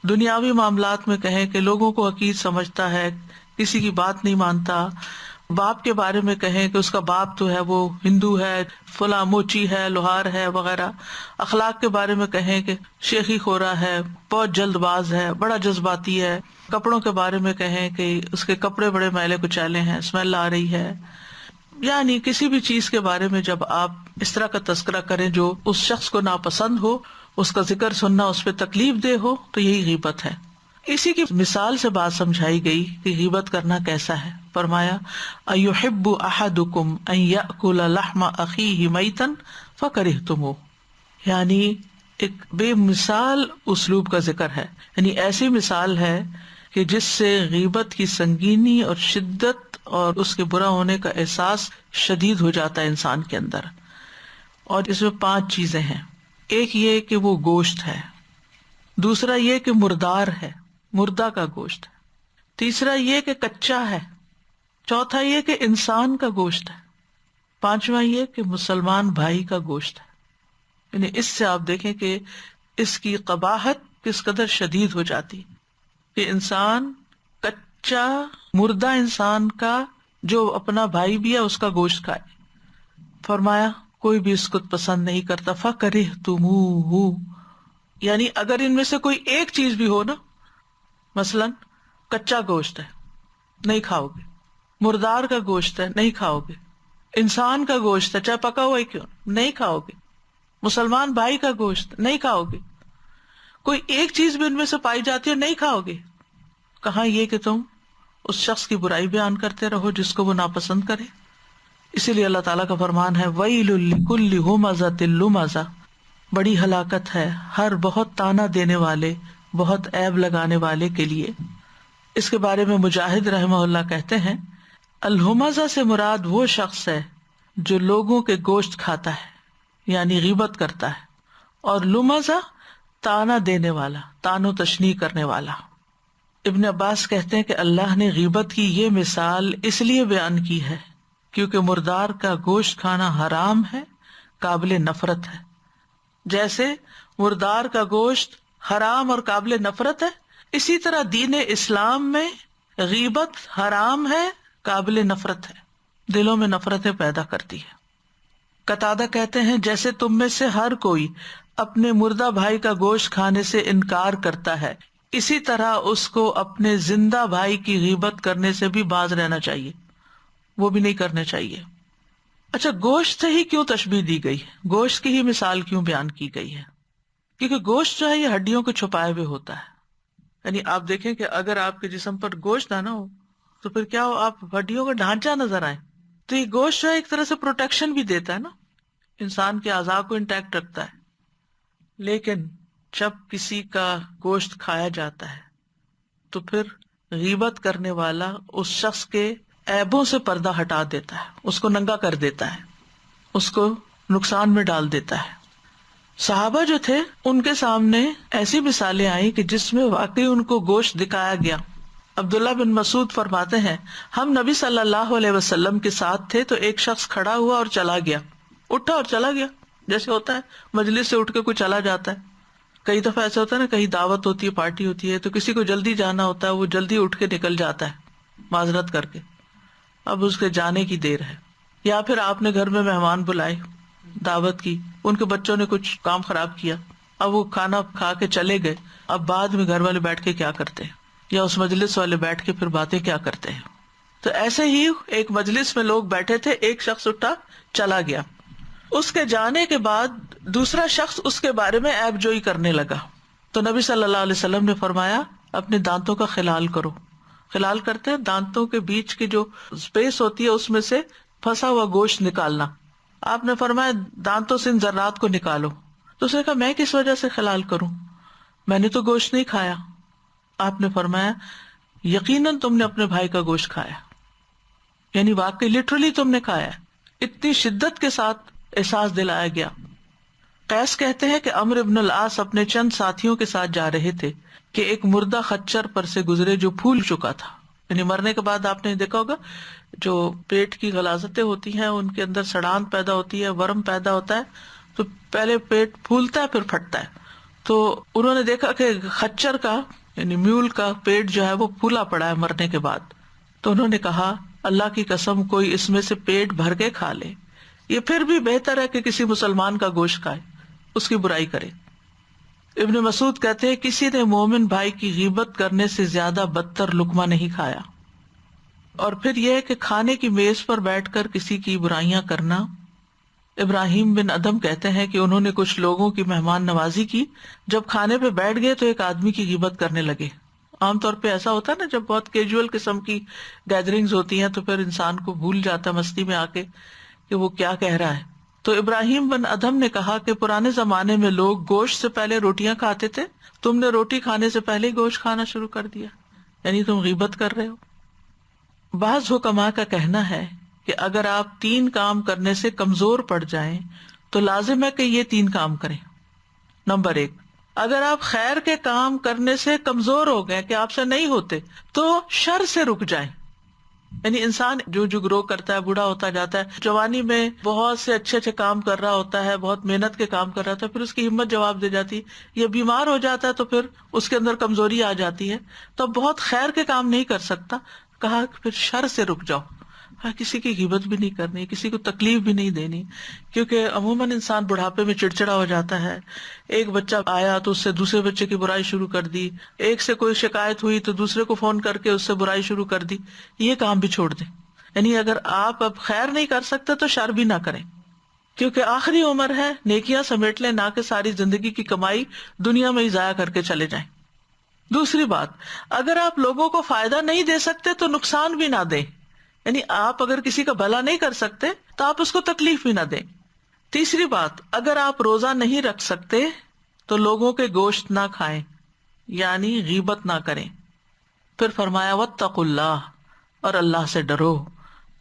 دنیاوی معاملات میں کہیں کہ لوگوں کو حقیر سمجھتا ہے، کسی کی بات نہیں مانتا. باپ کے بارے میں کہیں کہ اس کا باپ تو ہے وہ ہندو ہے، فلاں موچی ہے، لوہار ہے وغیرہ. اخلاق کے بارے میں کہیں کہ شیخی خورا ہے، بہت جلد باز ہے، بڑا جذباتی ہے. کپڑوں کے بارے میں کہیں کہ اس کے کپڑے بڑے میلے کچیلے ہیں، اسمیل آ رہی ہے. یعنی کسی بھی چیز کے بارے میں جب آپ اس طرح کا تذکرہ کریں جو اس شخص کو ناپسند ہو، اس کا ذکر سننا اس پہ تکلیف دہ ہو، تو یہی غیبت ہے. اسی کی مثال سے بات سمجھائی گئی کہ غیبت کرنا کیسا ہے. فرمایا ایحب احدکم ان یأکل لحم اخیہ میتا فکرہتموہ، یعنی ایک بے مثال اسلوب کا ذکر ہے. یعنی ایسی مثال ہے کہ جس سے غیبت کی سنگینی اور شدت اور اس کے برا ہونے کا احساس شدید ہو جاتا ہے انسان کے اندر. اور اس میں 5 چیزیں ہیں. ایک یہ کہ وہ گوشت ہے، دوسرا یہ کہ مردار ہے، مردہ کا گوشت ہے، تیسرا یہ کہ کچا ہے، چوتھا یہ کہ انسان کا گوشت ہے، پانچواں یہ کہ مسلمان بھائی کا گوشت ہے. یعنی اس سے آپ دیکھیں کہ اس کی قباحت کس قدر شدید ہو جاتی کہ انسان کچا مردہ انسان کا جو اپنا بھائی بھی ہے اس کا گوشت کھائے. فرمایا کوئی بھی اس کو پسند نہیں کرتا. فَكَرِهْتُمُوهُ، یعنی اگر ان میں سے کوئی ایک چیز بھی ہو نا، مثلاً کچا گوشت ہے نہیں کھاؤ گے، مردار کا گوشت ہے نہیں کھاؤ گے، انسان کا گوشت ہے چاہے پکا ہوا ہی کیوں نہیں کھاؤ گے، مسلمان بھائی کا گوشت نہیں کھاؤ گے، کوئی ایک چیز بھی ان میں سے پائی جاتی ہے نہیں کھاؤ گے. کہاں یہ کہ تم اس شخص کی برائی بیان کرتے رہو جس کو وہ ناپسند کرے. اسی لیے اللہ تعالیٰ کا فرمان ہے وَيْلٌ لِكُلِّ هُمَزَةٍ لُمَزَةٍ، بڑی ہلاکت ہے ہر بہت تانا دینے والے، بہت عیب لگانے والے کے لیے. اس کے بارے میں مجاہد رحمہ اللہ کہتے ہیں الہمزہ سے مراد وہ شخص ہے جو لوگوں کے گوشت کھاتا ہے، یعنی غیبت کرتا ہے، اور لمزہ تانا دینے والا، تان و تشنیع کرنے والا. ابن عباس کہتے ہیں کہ اللہ نے غیبت کی یہ مثال اس لیے بیان کی ہے کیونکہ مردار کا گوشت کھانا حرام ہے، قابل نفرت ہے. جیسے مردار کا گوشت حرام اور قابل نفرت ہے، اسی طرح دین اسلام میں غیبت حرام ہے، قابل نفرت ہے، دلوں میں نفرتیں پیدا کرتی ہے. قتادہ کہتے ہیں جیسے تم میں سے ہر کوئی اپنے مردہ بھائی کا گوشت کھانے سے انکار کرتا ہے، اسی طرح اس کو اپنے زندہ بھائی کی غیبت کرنے سے بھی باز رہنا چاہیے، وہ بھی نہیں کرنے چاہیے. اچھا گوشت سے ہی کیوں تشبیہ دی گئی ہے، گوشت کی ہی مثال کیوں بیان کی گئی ہے؟ کیونکہ گوشت جو ہے یہ ہڈیوں کو چھپائے ہوئے ہوتا ہے. یعنی آپ دیکھیں کہ اگر آپ کے جسم پر گوشت نہ ہو تو پھر کیا ہو، آپ ہڈیوں کا ڈھانچہ نظر آئے. تو یہ گوشت جو ہے ایک طرح سے پروٹیکشن بھی دیتا ہے نا، انسان کے اعضاء کو انٹیکٹ رکھتا ہے. لیکن جب کسی کا گوشت کھایا جاتا ہے تو پھر غیبت کرنے والا اس شخص کے عیبوں سے پردہ ہٹا دیتا ہے، اس کو ننگا کر دیتا ہے، اس کو نقصان میں ڈال دیتا ہے. صحابہ جو تھے ان کے سامنے ایسی مثالیں آئیں کہ جس میں واقعی ان کو گوشت دکھایا گیا. عبداللہ بن مسعود فرماتے ہیں ہم نبی صلی اللہ علیہ وسلم کے ساتھ تھے تو ایک شخص کھڑا ہوا اور چلا گیا، اٹھا اور چلا گیا، جیسے ہوتا ہے مجلس سے اٹھ کے کوئی چلا جاتا ہے. کئی دفعہ ایسا ہوتا ہے نا، کہیں دعوت ہوتی ہے، پارٹی ہوتی ہے، تو کسی کو جلدی جانا ہوتا ہے، وہ جلدی اٹھ کے نکل جاتا ہے معذرت کر کے، اب اس کے جانے کی دیر ہے. یا پھر آپ نے گھر میں مہمان بلائے، دعوت کی، ان کے بچوں نے کچھ کام خراب کیا، اب وہ کھانا کھا کے چلے گئے، اب بعد میں گھر والے بیٹھ کے کیا کرتے ہیں، یا اس مجلس والے بیٹھ کے پھر باتیں کیا کرتے ہیں. تو ایسے ہی ایک مجلس میں لوگ بیٹھے تھے، ایک شخص اٹھا چلا گیا، اس کے جانے کے بعد دوسرا شخص اس کے بارے میں عیب جوئی کرنے لگا. تو نبی صلی اللہ علیہ وسلم نے فرمایا اپنے دانتوں کا خلال کرو. خلال کرتے ہیں دانتوں کے بیچ کی جو اسپیس ہوتی ہے اس میں سے پھنسا ہوا گوشت نکالنا. آپ نے فرمایا دانتوں سے ان ذرات کو نکالو. تو اس نے کہا میں کس وجہ سے خلال کروں، میں نے تو گوشت نہیں کھایا. آپ نے فرمایا یقیناً تم نے اپنے بھائی کا گوشت کھایا، یعنی واقعی لٹرلی تم نے کھایا. اتنی شدت کے ساتھ احساس دلایا گیا. قیس کہتے ہیں کہ عمرو بن العاص اپنے چند ساتھیوں کے ساتھ جا رہے تھے کہ ایک مردہ خچر پر سے گزرے جو پھول چکا تھا. یعنی مرنے کے بعد آپ نے دیکھا ہوگا جو پیٹ کی غلاظتیں ہوتی ہیں ان کے اندر سڑان پیدا ہوتی ہے، ورم پیدا ہوتا ہے، تو پہلے پیٹ پھولتا ہے پھر پھٹتا ہے. تو انہوں نے دیکھا کہ خچر کا یعنی میول کا پیٹ جو ہے وہ پھولا پڑا ہے مرنے کے بعد. تو انہوں نے کہا اللہ کی قسم کوئی اس میں سے پیٹ بھر کے کھا لے، یہ پھر بھی بہتر ہے کہ کسی مسلمان کا گوشت کھائے، اس کی برائی کرے. ابن مسعود کہتے ہیں کسی نے مومن بھائی کی غیبت کرنے سے زیادہ بدتر لقمہ نہیں کھایا. اور پھر یہ کہ کھانے کی میز پر بیٹھ کر کسی کی برائیاں کرنا. ابراہیم بن ادم کہتے ہیں کہ انہوں نے کچھ لوگوں کی مہمان نوازی کی، جب کھانے پہ بیٹھ گئے تو ایک آدمی کی غیبت کرنے لگے. عام طور پہ ایسا ہوتا ہے نا جب بہت کیجول قسم کی گیدرنگز ہوتی ہیں تو پھر انسان کو بھول جاتا ہے مستی میں آ کے کہ وہ کیا کہہ رہا ہے. تو ابراہیم بن ادم نے کہا کہ پرانے زمانے میں لوگ گوشت سے پہلے روٹیاں کھاتے تھے، تم نے روٹی کھانے سے پہلے ہی گوشت کھانا شروع کر دیا، یعنی تم غیبت کر رہے ہو. بعض حکماء کا کہنا ہے کہ اگر آپ 3 کام کرنے سے کمزور پڑ جائیں تو لازم ہے کہ یہ 3 کام کریں. نمبر 1، اگر آپ خیر کے کام کرنے سے کمزور ہو گئے کہ آپ سے نہیں ہوتے تو شر سے رک جائیں. یعنی انسان جو گرو کرتا ہے بوڑھا ہوتا جاتا ہے، جوانی میں بہت سے اچھے اچھے کام کر رہا ہوتا ہے، بہت محنت کے کام کر رہا ہوتا ہے، پھر اس کی ہمت جواب دے جاتی، یہ بیمار ہو جاتا ہے تو پھر اس کے اندر کمزوری آ جاتی ہے، تو اب بہت خیر کے کام نہیں کر سکتا. کہا کہ پھر شر سے رک جاؤ. کسی کی غیبت بھی نہیں کرنی، کسی کو تکلیف بھی نہیں دینی، کیونکہ عموماً انسان بڑھاپے میں چڑچڑا ہو جاتا ہے. ایک بچہ آیا تو اس سے دوسرے بچے کی برائی شروع کر دی، ایک سے کوئی شکایت ہوئی تو دوسرے کو فون کر کے اس سے برائی شروع کر دی. یہ کام بھی چھوڑ دیں. یعنی اگر آپ اب خیر نہیں کر سکتے تو شر بھی نہ کریں، کیونکہ آخری عمر ہے، نیکیاں سمیٹ لیں، نہ کہ ساری زندگی کی کمائی دنیا میں ہی ضائع کر کے چلے جائیں. دوسری بات، اگر آپ لوگوں کو فائدہ نہیں دے سکتے تو نقصان بھی نہ دیں. یعنی آپ اگر کسی کا بھلا نہیں کر سکتے تو آپ اس کو تکلیف بھی نہ دیں. تیسری بات، اگر آپ روزہ نہیں رکھ سکتے تو لوگوں کے گوشت نہ کھائیں، یعنی غیبت نہ کریں. پھر فرمایا واتقوا اللہ، اور اللہ سے ڈرو،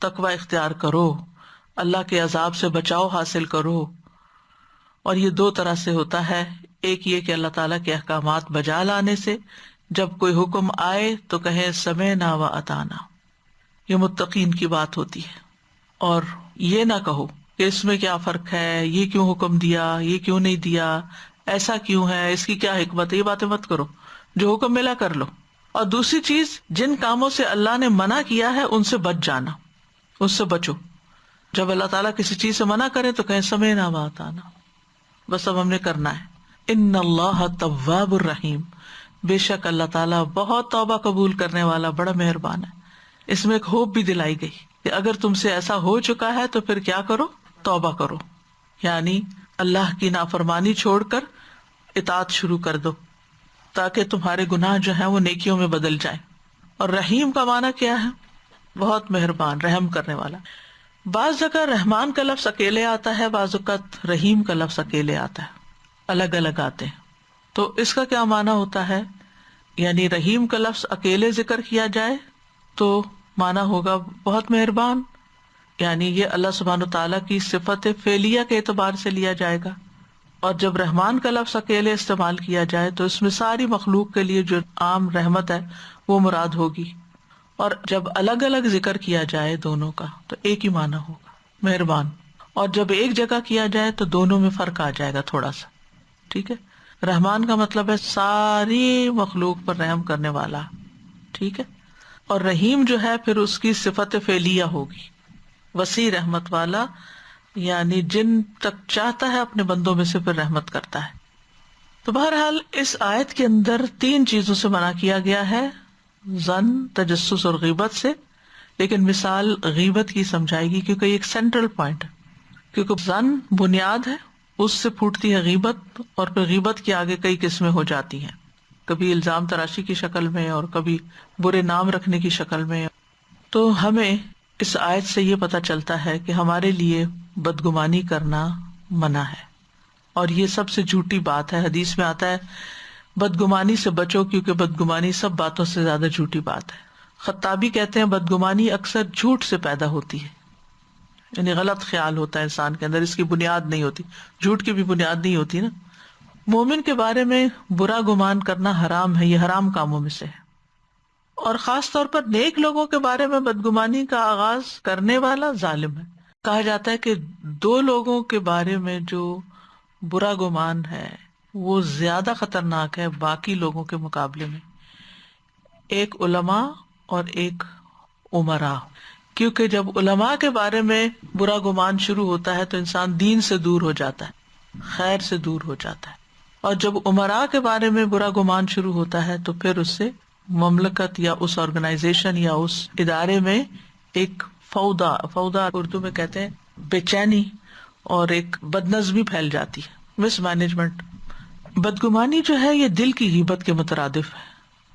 تقوی اختیار کرو، اللہ کے عذاب سے بچاؤ حاصل کرو. اور یہ 2 طرح سے ہوتا ہے، ایک یہ کہ اللہ تعالیٰ کے احکامات بجا لانے سے، جب کوئی حکم آئے تو کہیں سمعنا و اطعنا، یہ متقین کی بات ہوتی ہے. اور یہ نہ کہو کہ اس میں کیا فرق ہے، یہ کیوں حکم دیا، یہ کیوں نہیں دیا، ایسا کیوں ہے، اس کی کیا حکمت ہے، یہ باتیں مت کرو، جو حکم ملا کر لو. اور دوسری چیز، جن کاموں سے اللہ نے منع کیا ہے ان سے بچ جانا، اس سے بچو. جب اللہ تعالیٰ کسی چیز سے منع کرے تو کہیں سمعنا و اطعنا، بس اب ہم نے کرنا ہے. ان اللہ تواب الرحیم، بے شک اللہ تعالیٰ بہت توبہ قبول کرنے والا، بڑا مہربان ہے. اس میں ایک ہوپ بھی دلائی گئی کہ اگر تم سے ایسا ہو چکا ہے تو پھر کیا کرو، توبہ کرو، یعنی اللہ کی نافرمانی چھوڑ کر اطاعت شروع کر دو تاکہ تمہارے گناہ جو ہیں وہ نیکیوں میں بدل جائیں. اور رحیم کا معنی کیا ہے؟ بہت مہربان، رحم کرنے والا. بعض جگہ رحمان کا لفظ اکیلے آتا ہے، بعض اوقات رحیم کا لفظ اکیلے آتا ہے، الگ الگ آتے ہیں. تو اس کا کیا معنی ہوتا ہے؟ یعنی رحیم کا لفظ اکیلے ذکر کیا جائے تو معنی ہوگا بہت مہربان، یعنی یہ اللہ سبحانہ وتعالیٰ کی صفت فعلیہ کے اعتبار سے لیا جائے گا. اور جب رحمان کا لفظ اکیلے استعمال کیا جائے تو اس میں ساری مخلوق کے لیے جو عام رحمت ہے وہ مراد ہوگی. اور جب الگ الگ ذکر کیا جائے دونوں کا تو ایک ہی معنی ہوگا، مہربان. اور جب ایک جگہ کیا جائے تو دونوں میں فرق آ جائے گا تھوڑا سا. ٹھیک ہے، رحمان کا مطلب ہے ساری مخلوق پر رحم کرنے والا، ٹھیک ہے. اور رحیم جو ہے پھر اس کی صفت فعلیہ ہوگی، وسیع رحمت والا، یعنی جن تک چاہتا ہے اپنے بندوں میں سے پھر رحمت کرتا ہے۔ تو بہرحال اس آیت کے اندر 3 چیزوں سے منع کیا گیا ہے، ظن، تجسس اور غیبت سے، لیکن مثال غیبت کی سمجھائے گی کیونکہ یہ ایک سینٹرل پوائنٹ ہے، کیونکہ ظن بنیاد ہے، اس سے پھوٹتی ہے غیبت، اور پھر غیبت کی آگے کئی قسمیں ہو جاتی ہیں، کبھی الزام تراشی کی شکل میں اور کبھی برے نام رکھنے کی شکل میں۔ تو ہمیں اس آیت سے یہ پتہ چلتا ہے کہ ہمارے لیے بدگمانی کرنا منع ہے، اور یہ سب سے جھوٹی بات ہے۔ حدیث میں آتا ہے بدگمانی سے بچو کیونکہ بدگمانی سب باتوں سے زیادہ جھوٹی بات ہے۔ خطابی کہتے ہیں بدگمانی اکثر جھوٹ سے پیدا ہوتی ہے، یعنی غلط خیال ہوتا ہے انسان کے اندر، اس کی بنیاد نہیں ہوتی، جھوٹ کی بھی بنیاد نہیں ہوتی نا۔ مومن کے بارے میں برا گمان کرنا حرام ہے، یہ حرام کاموں میں سے ہے، اور خاص طور پر نیک لوگوں کے بارے میں بدگمانی کا آغاز کرنے والا ظالم ہے۔ کہا جاتا ہے کہ 2 لوگوں کے بارے میں جو برا گمان ہے وہ زیادہ خطرناک ہے باقی لوگوں کے مقابلے میں، ایک علماء اور ایک امراء، کیونکہ جب علماء کے بارے میں برا گمان شروع ہوتا ہے تو انسان دین سے دور ہو جاتا ہے، خیر سے دور ہو جاتا ہے، اور جب امراء کے بارے میں برا گمان شروع ہوتا ہے تو پھر اس سے مملکت یا اس آرگنائزیشن یا اس ادارے میں ایک فودا اردو میں کہتے ہیں بے چینی اور ایک بدنظمی پھیل جاتی ہے، مس مینجمنٹ۔ بدگمانی جو ہے یہ دل کی غیبت کے مترادف ہے۔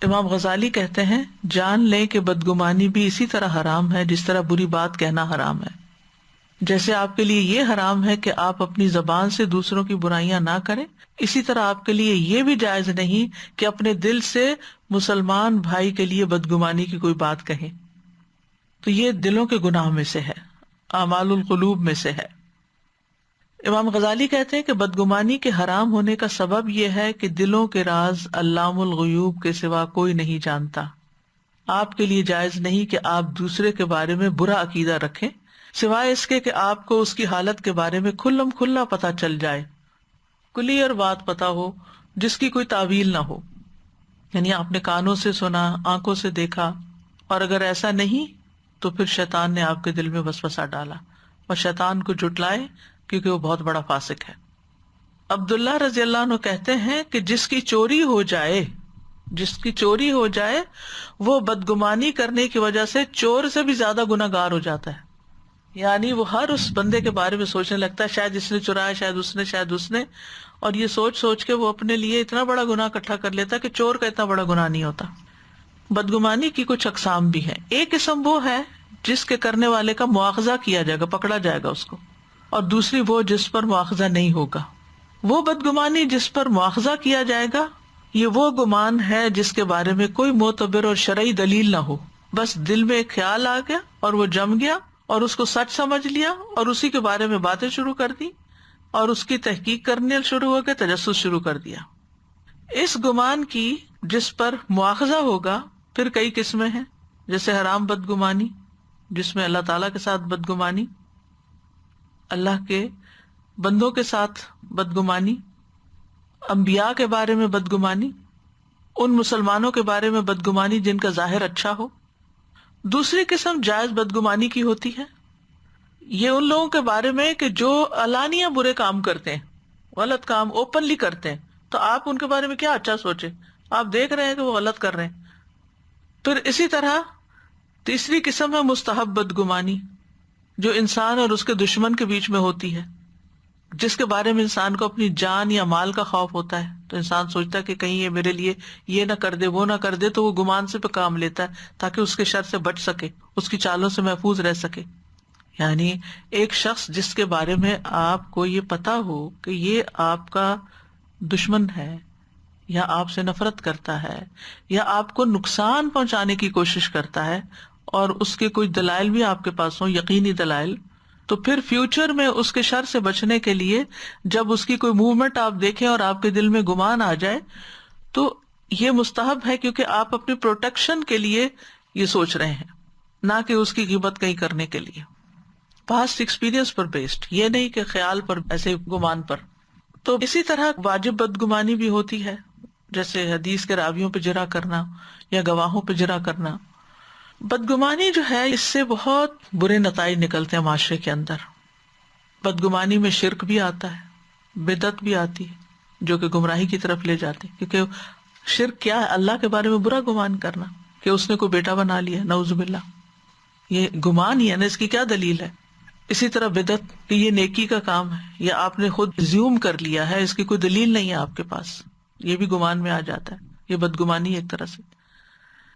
امام غزالی کہتے ہیں جان لیں کہ بدگمانی بھی اسی طرح حرام ہے جس طرح بری بات کہنا حرام ہے۔ جیسے آپ کے لیے یہ حرام ہے کہ آپ اپنی زبان سے دوسروں کی برائیاں نہ کریں، اسی طرح آپ کے لیے یہ بھی جائز نہیں کہ اپنے دل سے مسلمان بھائی کے لیے بدگمانی کی کوئی بات کہیں۔ تو یہ دلوں کے گناہ میں سے ہے، اعمال القلوب میں سے ہے۔ امام غزالی کہتے ہیں کہ بدگمانی کے حرام ہونے کا سبب یہ ہے کہ دلوں کے راز علام الغیوب کے سوا کوئی نہیں جانتا۔ آپ کے لیے جائز نہیں کہ آپ دوسرے کے بارے میں برا عقیدہ رکھیں، سوائے اس کے کہ آپ کو اس کی حالت کے بارے میں کھلم کھلا پتہ چل جائے، کلیئر بات پتہ ہو جس کی کوئی تعویل نہ ہو، یعنی آپ نے کانوں سے سنا، آنکھوں سے دیکھا، اور اگر ایسا نہیں تو پھر شیطان نے آپ کے دل میں وسوسہ ڈالا، اور شیطان کو جھٹلائے کیونکہ وہ بہت بڑا فاسق ہے۔ عبداللہ رضی اللہ عنہ کہتے ہیں کہ جس کی چوری ہو جائے وہ بدگمانی کرنے کی وجہ سے چور سے بھی زیادہ گناہگار ہو جاتا ہے، یعنی وہ ہر اس بندے کے بارے میں سوچنے لگتا ہے شاید اس نے چرایا، شاید اس نے، اور یہ سوچ کے وہ اپنے لیے اتنا بڑا گناہ اکٹھا کر لیتا ہے کہ چور کا اتنا بڑا گناہ نہیں ہوتا۔ بدگمانی کی کچھ اقسام بھی ہیں۔ ایک قسم وہ ہے جس کے کرنے والے کا مواخذہ کیا جائے گا، پکڑا جائے گا اس کو، اور دوسری وہ جس پر مواخذہ نہیں ہوگا۔ وہ بدگمانی جس پر مواخذہ کیا جائے گا یہ وہ گمان ہے جس کے بارے میں کوئی معتبر اور شرعی دلیل نہ ہو، بس دل میں ایک خیال آ گیا اور وہ جم گیا اور اس کو سچ سمجھ لیا اور اسی کے بارے میں باتیں شروع کر دی اور اس کی تحقیق کرنے شروع ہو گئے، تجسس شروع کر دیا۔ اس گمان کی جس پر مواخذہ ہوگا پھر کئی قسمیں ہیں، جیسے حرام بدگمانی جس میں اللہ تعالیٰ کے ساتھ بدگمانی، اللہ کے بندوں کے ساتھ بدگمانی، انبیاء کے بارے میں بدگمانی، ان مسلمانوں کے بارے میں بدگمانی جن کا ظاہر اچھا ہو۔ دوسری قسم جائز بدگمانی کی ہوتی ہے، یہ ان لوگوں کے بارے میں کہ جو علانیہ برے کام کرتے ہیں، غلط کام اوپنلی کرتے ہیں، تو آپ ان کے بارے میں کیا اچھا سوچیں، آپ دیکھ رہے ہیں کہ وہ غلط کر رہے ہیں۔ پھر اسی طرح تیسری قسم ہے مستحب بدگمانی، جو انسان اور اس کے دشمن کے بیچ میں ہوتی ہے، جس کے بارے میں انسان کو اپنی جان یا مال کا خوف ہوتا ہے، تو انسان سوچتا ہے کہ کہیں یہ میرے لیے یہ نہ کر دے، وہ نہ کر دے، تو وہ گمان سے پہ کام لیتا ہے تاکہ اس کے شر سے بچ سکے، اس کی چالوں سے محفوظ رہ سکے۔ یعنی ایک شخص جس کے بارے میں آپ کو یہ پتا ہو کہ یہ آپ کا دشمن ہے یا آپ سے نفرت کرتا ہے یا آپ کو نقصان پہنچانے کی کوشش کرتا ہے، اور اس کے کوئی دلائل بھی آپ کے پاس ہوں، یقینی دلائل، تو پھر فیوچر میں اس کے شر سے بچنے کے لیے جب اس کی کوئی موومنٹ آپ دیکھیں اور آپ کے دل میں گمان آ جائے تو یہ مستحب ہے، کیونکہ آپ اپنی پروٹیکشن کے لیے یہ سوچ رہے ہیں، نہ کہ اس کی غیبت کہیں کرنے کے لیے، پاسٹ ایکسپیرینس پر بیسڈ، یہ نہیں کہ خیال پر، ایسے گمان پر۔ تو اسی طرح واجب بدگمانی بھی ہوتی ہے، جیسے حدیث کے راویوں پہ جرح کرنا یا گواہوں پہ جرح کرنا۔ بدگمانی جو ہے اس سے بہت برے نتائج نکلتے ہیں معاشرے کے اندر. بدگمانی میں شرک بھی آتا ہے، بدعت بھی آتی ہے جو کہ گمراہی کی طرف لے جاتے ہیں. کیونکہ شرک کیا ہے؟ اللہ کے بارے میں برا گمان کرنا کہ اس نے کوئی بیٹا بنا لیا، نعوذ باللہ. یہ گمان ہی ہے نا، اس کی کیا دلیل ہے؟ اسی طرح بدعت کہ یہ نیکی کا کام ہے یا آپ نے خود زیوم کر لیا ہے، اس کی کوئی دلیل نہیں ہے آپ کے پاس، یہ بھی گمان میں آ جاتا ہے. یہ بدگمانی ایک طرح سے.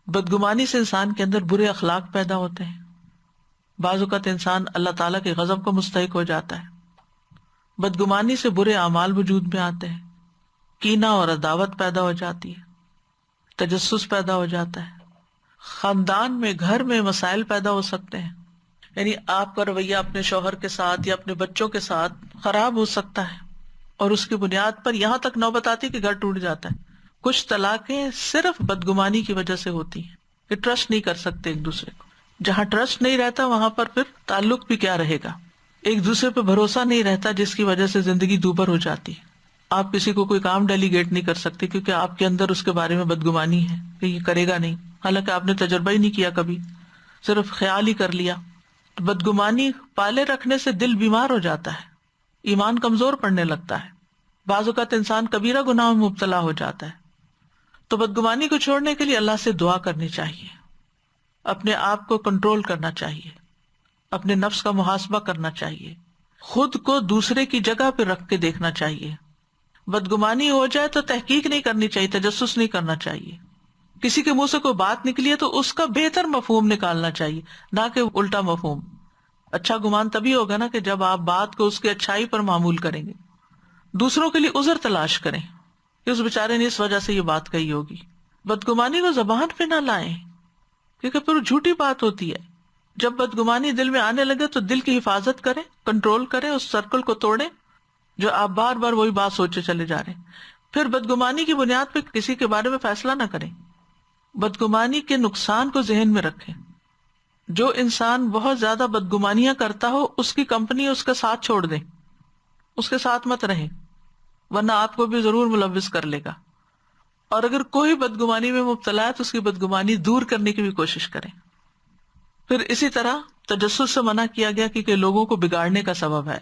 بدگمانی سے انسان کے اندر برے اخلاق پیدا ہوتے ہیں. بعض اوقات انسان اللہ تعالیٰ کے غضب کو مستحق ہو جاتا ہے. بدگمانی سے برے اعمال وجود میں آتے ہیں، کینہ اور عداوت پیدا ہو جاتی ہے، تجسس پیدا ہو جاتا ہے، خاندان میں گھر میں مسائل پیدا ہو سکتے ہیں. یعنی آپ کا رویہ اپنے شوہر کے ساتھ یا اپنے بچوں کے ساتھ خراب ہو سکتا ہے، اور اس کی بنیاد پر یہاں تک نوبت آتی کہ گھر ٹوٹ جاتا ہے. کچھ طلاقیں صرف بدگمانی کی وجہ سے ہوتی ہیں کہ ٹرسٹ نہیں کر سکتے ایک دوسرے کو. جہاں ٹرسٹ نہیں رہتا وہاں پر پھر تعلق بھی کیا رہے گا. ایک دوسرے پہ بھروسہ نہیں رہتا جس کی وجہ سے زندگی دوبھر ہو جاتی ہے. آپ کسی کو کوئی کام ڈیلیگیٹ نہیں کر سکتے کیونکہ آپ کے اندر اس کے بارے میں بدگمانی ہے کہ یہ کرے گا نہیں، حالانکہ آپ نے تجربہ ہی نہیں کیا، کبھی صرف خیال ہی کر لیا. بدگمانی پالے رکھنے سے دل بیمار ہو جاتا ہے، ایمان کمزور پڑنے لگتا ہے. بعض اوقات انسان کبیرہ گناہ میں مبتلا ہو جاتا ہے. تو بدگمانی کو چھوڑنے کے لیے اللہ سے دعا کرنی چاہیے، اپنے آپ کو کنٹرول کرنا چاہیے، اپنے نفس کا محاسبہ کرنا چاہیے، خود کو دوسرے کی جگہ پہ رکھ کے دیکھنا چاہیے. بدگمانی ہو جائے تو تحقیق نہیں کرنی چاہیے، تجسس نہیں کرنا چاہیے. کسی کے منہ سے کوئی بات نکلی ہے تو اس کا بہتر مفہوم نکالنا چاہیے، نہ کہ الٹا مفہوم. اچھا گمان تبھی ہوگا نا کہ جب آپ بات کو اس کی اچھائی پر معمول کریں گے. دوسروں کے لیے عذر تلاش کریں کہ اس بیچارے نے اس وجہ سے یہ بات کہی ہوگی. بدگمانی کو زبان پہ نہ لائیں کیونکہ پھر جھوٹی بات ہوتی ہے. جب بدگمانی دل میں آنے لگے تو دل کی حفاظت کریں، کنٹرول کریں، اس سرکل کو توڑیں جو آپ بار بار وہی بات سوچے چلے جا رہے ہیں. پھر بدگمانی کی بنیاد پہ کسی کے بارے میں فیصلہ نہ کریں. بدگمانی کے نقصان کو ذہن میں رکھیں. جو انسان بہت زیادہ بدگمانیاں کرتا ہو اس کی کمپنی اس کا ساتھ چھوڑ دیں، اس کے ساتھ مت رہیں، ورنہ آپ کو بھی ضرور ملوث کر لے گا. اور اگر کوئی بدگمانی میں مبتلا ہے تو اس کی بدگمانی دور کرنے کی بھی کوشش کریں. پھر اسی طرح تجسس سے منع کیا گیا کیونکہ لوگوں کو بگاڑنے کا سبب ہے.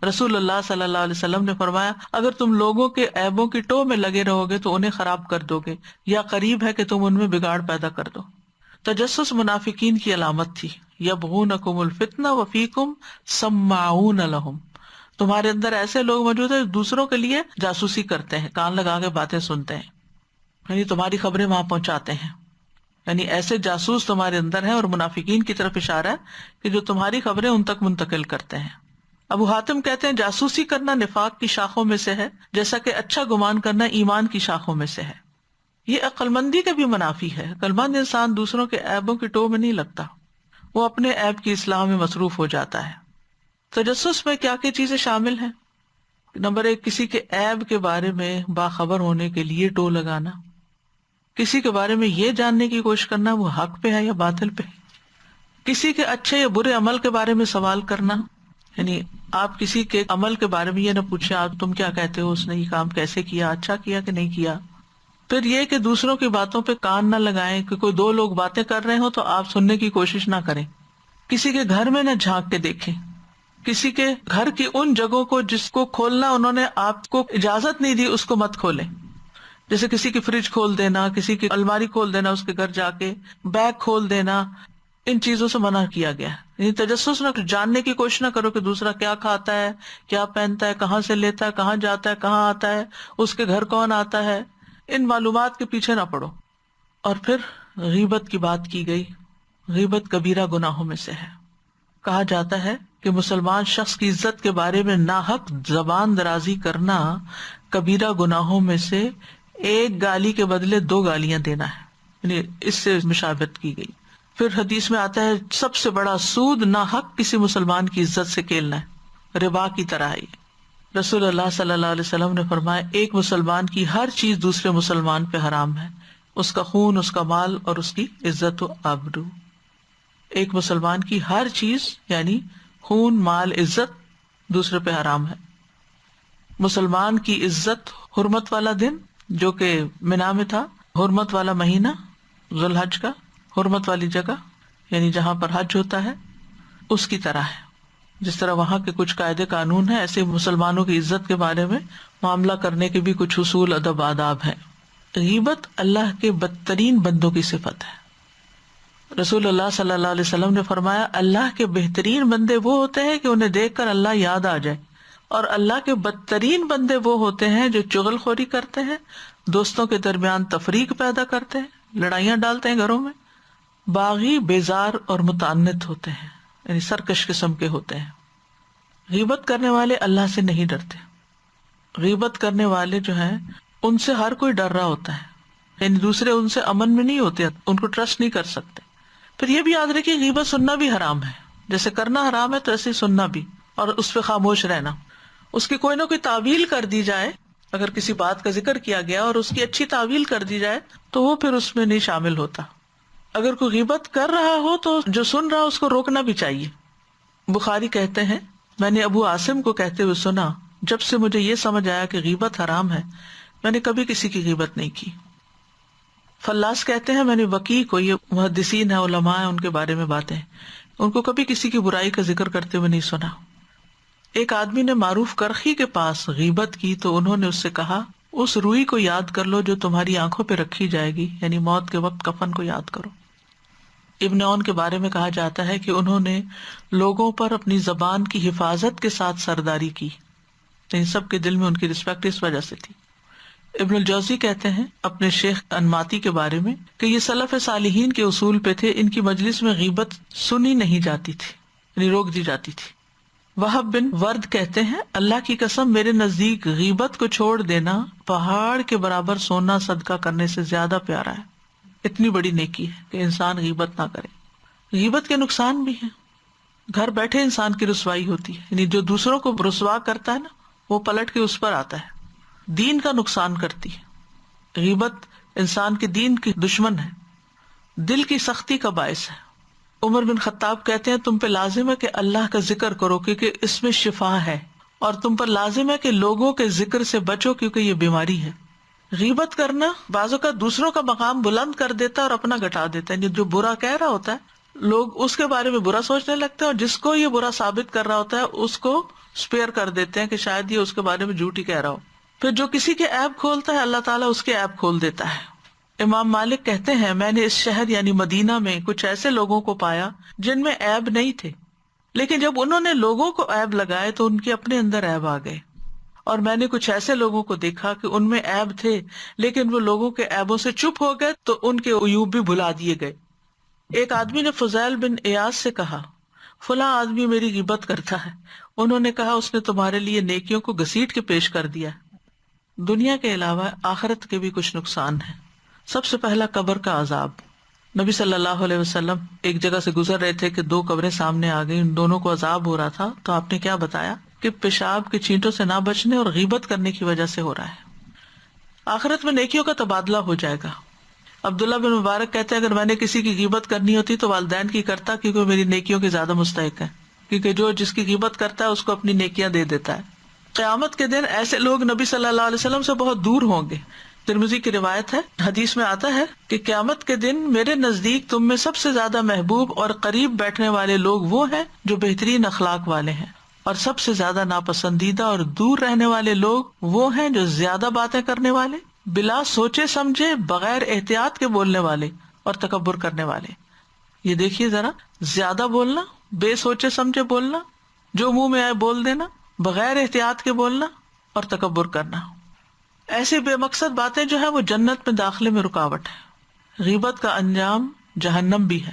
رسول اللہ صلی اللہ علیہ وسلم نے فرمایا اگر تم لوگوں کے عیبوں کی ٹو میں لگے رہو گے تو انہیں خراب کر دو گے، یا قریب ہے کہ تم ان میں بگاڑ پیدا کر دو. تجسس منافقین کی علامت تھی. یبغونکم الفتنہ وفیکم سماعون لہم. تمہارے اندر ایسے لوگ موجود ہیں جو دوسروں کے لیے جاسوسی کرتے ہیں، کان لگا کے باتیں سنتے ہیں، یعنی تمہاری خبریں وہاں پہنچاتے ہیں. یعنی ایسے جاسوس تمہارے اندر ہیں، اور منافقین کی طرف اشارہ ہے کہ جو تمہاری خبریں ان تک منتقل کرتے ہیں. ابو حاتم کہتے ہیں جاسوسی کرنا نفاق کی شاخوں میں سے ہے، جیسا کہ اچھا گمان کرنا ایمان کی شاخوں میں سے ہے. یہ عقل مندی کا بھی منافی ہے. عقل مند انسان دوسروں کے عیبوں کی ٹو میں نہیں لگتا، وہ اپنے عیب کی اصلاح میں مصروف ہو جاتا ہے. تجسس میں کیا کیا چیزیں شامل ہیں؟ نمبر 1، کسی کے عیب کے بارے میں باخبر ہونے کے لیے ٹو لگانا. کسی کے بارے میں یہ جاننے کی کوشش کرنا وہ حق پہ ہے یا باطل پہ. کسی کے اچھے یا برے عمل کے بارے میں سوال کرنا، یعنی آپ کسی کے عمل کے بارے میں یہ نہ پوچھیں آپ تم کیا کہتے ہو، اس نے یہ کام کیسے کیا، اچھا کیا کہ نہیں کیا. پھر یہ کہ دوسروں کی باتوں پہ کان نہ لگائیں کہ کوئی دو لوگ باتیں کر رہے ہوں تو آپ سننے کی کوشش نہ کریں. کسی کے گھر میں نہ جھانک کے دیکھیں. کسی کے گھر کی ان جگہوں کو جس کو کھولنا انہوں نے آپ کو اجازت نہیں دی اس کو مت کھولیں. جیسے کسی کی فریج کھول دینا، کسی کی الماری کھول دینا، اس کے گھر جا کے بیگ کھول دینا، ان چیزوں سے منع کیا گیا. یعنی تجسس نہ جاننے کی کوشش نہ کرو کہ دوسرا کیا کھاتا ہے، کیا پہنتا ہے، کہاں سے لیتا ہے، کہاں جاتا ہے، کہاں آتا ہے، اس کے گھر کون آتا ہے. ان معلومات کے پیچھے نہ پڑو. اور پھر غیبت کی بات کی گئی. غیبت کبیرہ گناہوں میں سے ہے. کہا جاتا ہے کہ مسلمان شخص کی عزت کے بارے میں ناحق زبان درازی کرنا کبیرہ گناہوں میں سے ایک گالی کے بدلے 2 گالیاں دینا ہے. یعنی اس سے مشابہت کی گئی. پھر حدیث میں آتا ہے سب سے بڑا سود ناحق کسی مسلمان کی عزت سے کھیلنا ہے، ربا کی طرح ہے. رسول اللہ صلی اللہ علیہ وسلم نے فرمایا ایک مسلمان کی ہر چیز دوسرے مسلمان پہ حرام ہے، اس کا خون، اس کا مال اور اس کی عزت و آبرو. ایک مسلمان کی ہر چیز یعنی خون، مال، عزت دوسرے پہ حرام ہے. مسلمان کی عزت حرمت والا دن جو کہ منا میں تھا، حرمت والا مہینہ ذوالحج کا، حرمت والی جگہ، یعنی جہاں پر حج ہوتا ہے اس کی طرح ہے. جس طرح وہاں کے کچھ قاعدے قانون ہیں، ایسے مسلمانوں کی عزت کے بارے میں معاملہ کرنے کے بھی کچھ اصول ادب آداب ہیں. غیبت اللہ کے بدترین بندوں کی صفت ہے. رسول اللہ صلی اللہ علیہ وسلم نے فرمایا اللہ کے بہترین بندے وہ ہوتے ہیں کہ انہیں دیکھ کر اللہ یاد آ جائے، اور اللہ کے بدترین بندے وہ ہوتے ہیں جو چغل خوری کرتے ہیں، دوستوں کے درمیان تفریق پیدا کرتے ہیں، لڑائیاں ڈالتے ہیں گھروں میں، باغی، بیزار اور متعنت ہوتے ہیں، یعنی سرکش قسم کے ہوتے ہیں. غیبت کرنے والے اللہ سے نہیں ڈرتے. غیبت کرنے والے جو ہیں ان سے ہر کوئی ڈر رہا ہوتا ہے، یعنی دوسرے ان سے امن میں نہیں ہوتے، ان کو ٹرسٹ نہیں کر سکتے. پھر یہ بھی یاد رکھیے غیبت سننا بھی حرام ہے، جیسے کرنا حرام ہے تو ایسے سننا بھی، اور اس پہ خاموش رہنا. اس کی کوئی نہ کوئی تعویل کر دی جائے، اگر کسی بات کا ذکر کیا گیا اور اس کی اچھی تعویل کر دی جائے تو وہ پھر اس میں نہیں شامل ہوتا. اگر کوئی غیبت کر رہا ہو تو جو سن رہا اس کو روکنا بھی چاہیے. بخاری کہتے ہیں میں نے ابو عاصم کو کہتے ہوئے سنا، جب سے مجھے یہ سمجھ آیا کہ غیبت حرام ہے میں نے کبھی کسی کی غیبت نہیں کی. فلاس کہتے ہیں میں نے وکیع کو، یہ محدثین ہیں، علماء ہیں، ان کے بارے میں باتیں، ان کو کبھی کسی کی برائی کا ذکر کرتے ہوئے نہیں سنا. ایک آدمی نے معروف کرخی کے پاس غیبت کی تو انہوں نے اس سے کہا اس روئی کو یاد کر لو جو تمہاری آنکھوں پہ رکھی جائے گی، یعنی موت کے وقت کفن کو یاد کرو. ابن عون کے بارے میں کہا جاتا ہے کہ انہوں نے لوگوں پر اپنی زبان کی حفاظت کے ساتھ سرداری کی، یعنی سب کے دل میں ان کی رسپیکٹ اس وجہ سے تھی. ابن الجوزی کہتے ہیں اپنے شیخ انماتی کے بارے میں کہ یہ سلف صالحین کے اصول پہ تھے، ان کی مجلس میں غیبت سنی نہیں جاتی تھی، یعنی روک دی جاتی تھی. وہب بن ورد کہتے ہیں اللہ کی قسم میرے نزدیک غیبت کو چھوڑ دینا پہاڑ کے برابر سونا صدقہ کرنے سے زیادہ پیارا ہے. اتنی بڑی نیکی ہے کہ انسان غیبت نہ کرے. غیبت کے نقصان بھی ہیں. گھر بیٹھے انسان کی رسوائی ہوتی ہے، یعنی جو دوسروں کو رسوا کرتا ہے نا وہ پلٹ کے اس پر آتا ہے. دین کا نقصان کرتی ہے غیبت، انسان کے دین کی دشمن ہے، دل کی سختی کا باعث ہے. عمر بن خطاب کہتے ہیں تم پہ لازم ہے کہ اللہ کا ذکر کرو کیونکہ اس میں شفا ہے، اور تم پر لازم ہے کہ لوگوں کے ذکر سے بچو کیونکہ یہ بیماری ہے. غیبت کرنا بعضوں کا دوسروں کا مقام بلند کر دیتا ہے اور اپنا گھٹا دیتا ہے. جو برا کہہ رہا ہوتا ہے لوگ اس کے بارے میں برا سوچنے لگتے ہیں، اور جس کو یہ برا ثابت کر رہا ہوتا ہے اس کو اسپیئر کر دیتے ہیں کہ شاید یہ اس کے بارے میں جھوٹ ہی کہہ رہا ہو. پھر جو کسی کے عیب کھولتا ہے اللہ تعالیٰ اس کے عیب کھول دیتا ہے. امام مالک کہتے ہیں میں نے اس شہر یعنی مدینہ میں کچھ ایسے لوگوں کو پایا جن میں عیب نہیں تھے، لیکن جب انہوں نے لوگوں کو عیب لگائے تو ان کے اپنے اندر عیب آ گئے. اور میں نے کچھ ایسے لوگوں کو دیکھا کہ ان میں عیب تھے لیکن وہ لوگوں کے عیبوں سے چپ ہو گئے تو ان کے عیوب بھی بھلا دیے گئے. ایک آدمی نے فضیل بن ایاز سے کہا فلاں آدمی میری غیبت کرتا ہے. انہوں نے کہا اس نے تمہارے لیے نیکیوں کو گھسیٹ کے پیش کر دیا. دنیا کے علاوہ آخرت کے بھی کچھ نقصان ہیں. سب سے پہلا قبر کا عذاب. نبی صلی اللہ علیہ وسلم ایک جگہ سے گزر رہے تھے کہ دو قبریں سامنے آ گئی، ان دونوں کو عذاب ہو رہا تھا تو آپ نے کیا بتایا کہ پیشاب کے چینٹوں سے نہ بچنے اور غیبت کرنے کی وجہ سے ہو رہا ہے. آخرت میں نیکیوں کا تبادلہ ہو جائے گا. عبداللہ بن مبارک کہتے ہیں اگر میں نے کسی کی غیبت کرنی ہوتی تو والدین کی کرتا کیونکہ وہ میری نیکیوں کے زیادہ مستحق ہے، کیونکہ جو جس کی غیبت کرتا ہے اس کو اپنی نیکیاں دے دیتا ہے. قیامت کے دن ایسے لوگ نبی صلی اللہ علیہ وسلم سے بہت دور ہوں گے. ترمذی کی روایت ہے، حدیث میں آتا ہے کہ قیامت کے دن میرے نزدیک تم میں سب سے زیادہ محبوب اور قریب بیٹھنے والے لوگ وہ ہیں جو بہترین اخلاق والے ہیں، اور سب سے زیادہ ناپسندیدہ اور دور رہنے والے لوگ وہ ہیں جو زیادہ باتیں کرنے والے، بلا سوچے سمجھے بغیر احتیاط کے بولنے والے اور تکبر کرنے والے. یہ دیکھیے ذرا، زیادہ بولنا، بے سوچے سمجھے بولنا، جو منہ میں آئے بول دینا، بغیر احتیاط کے بولنا اور تکبر کرنا. ایسی بے مقصد باتیں جو ہیں وہ جنت میں داخلے میں رکاوٹ ہے. غیبت کا انجام جہنم بھی ہے.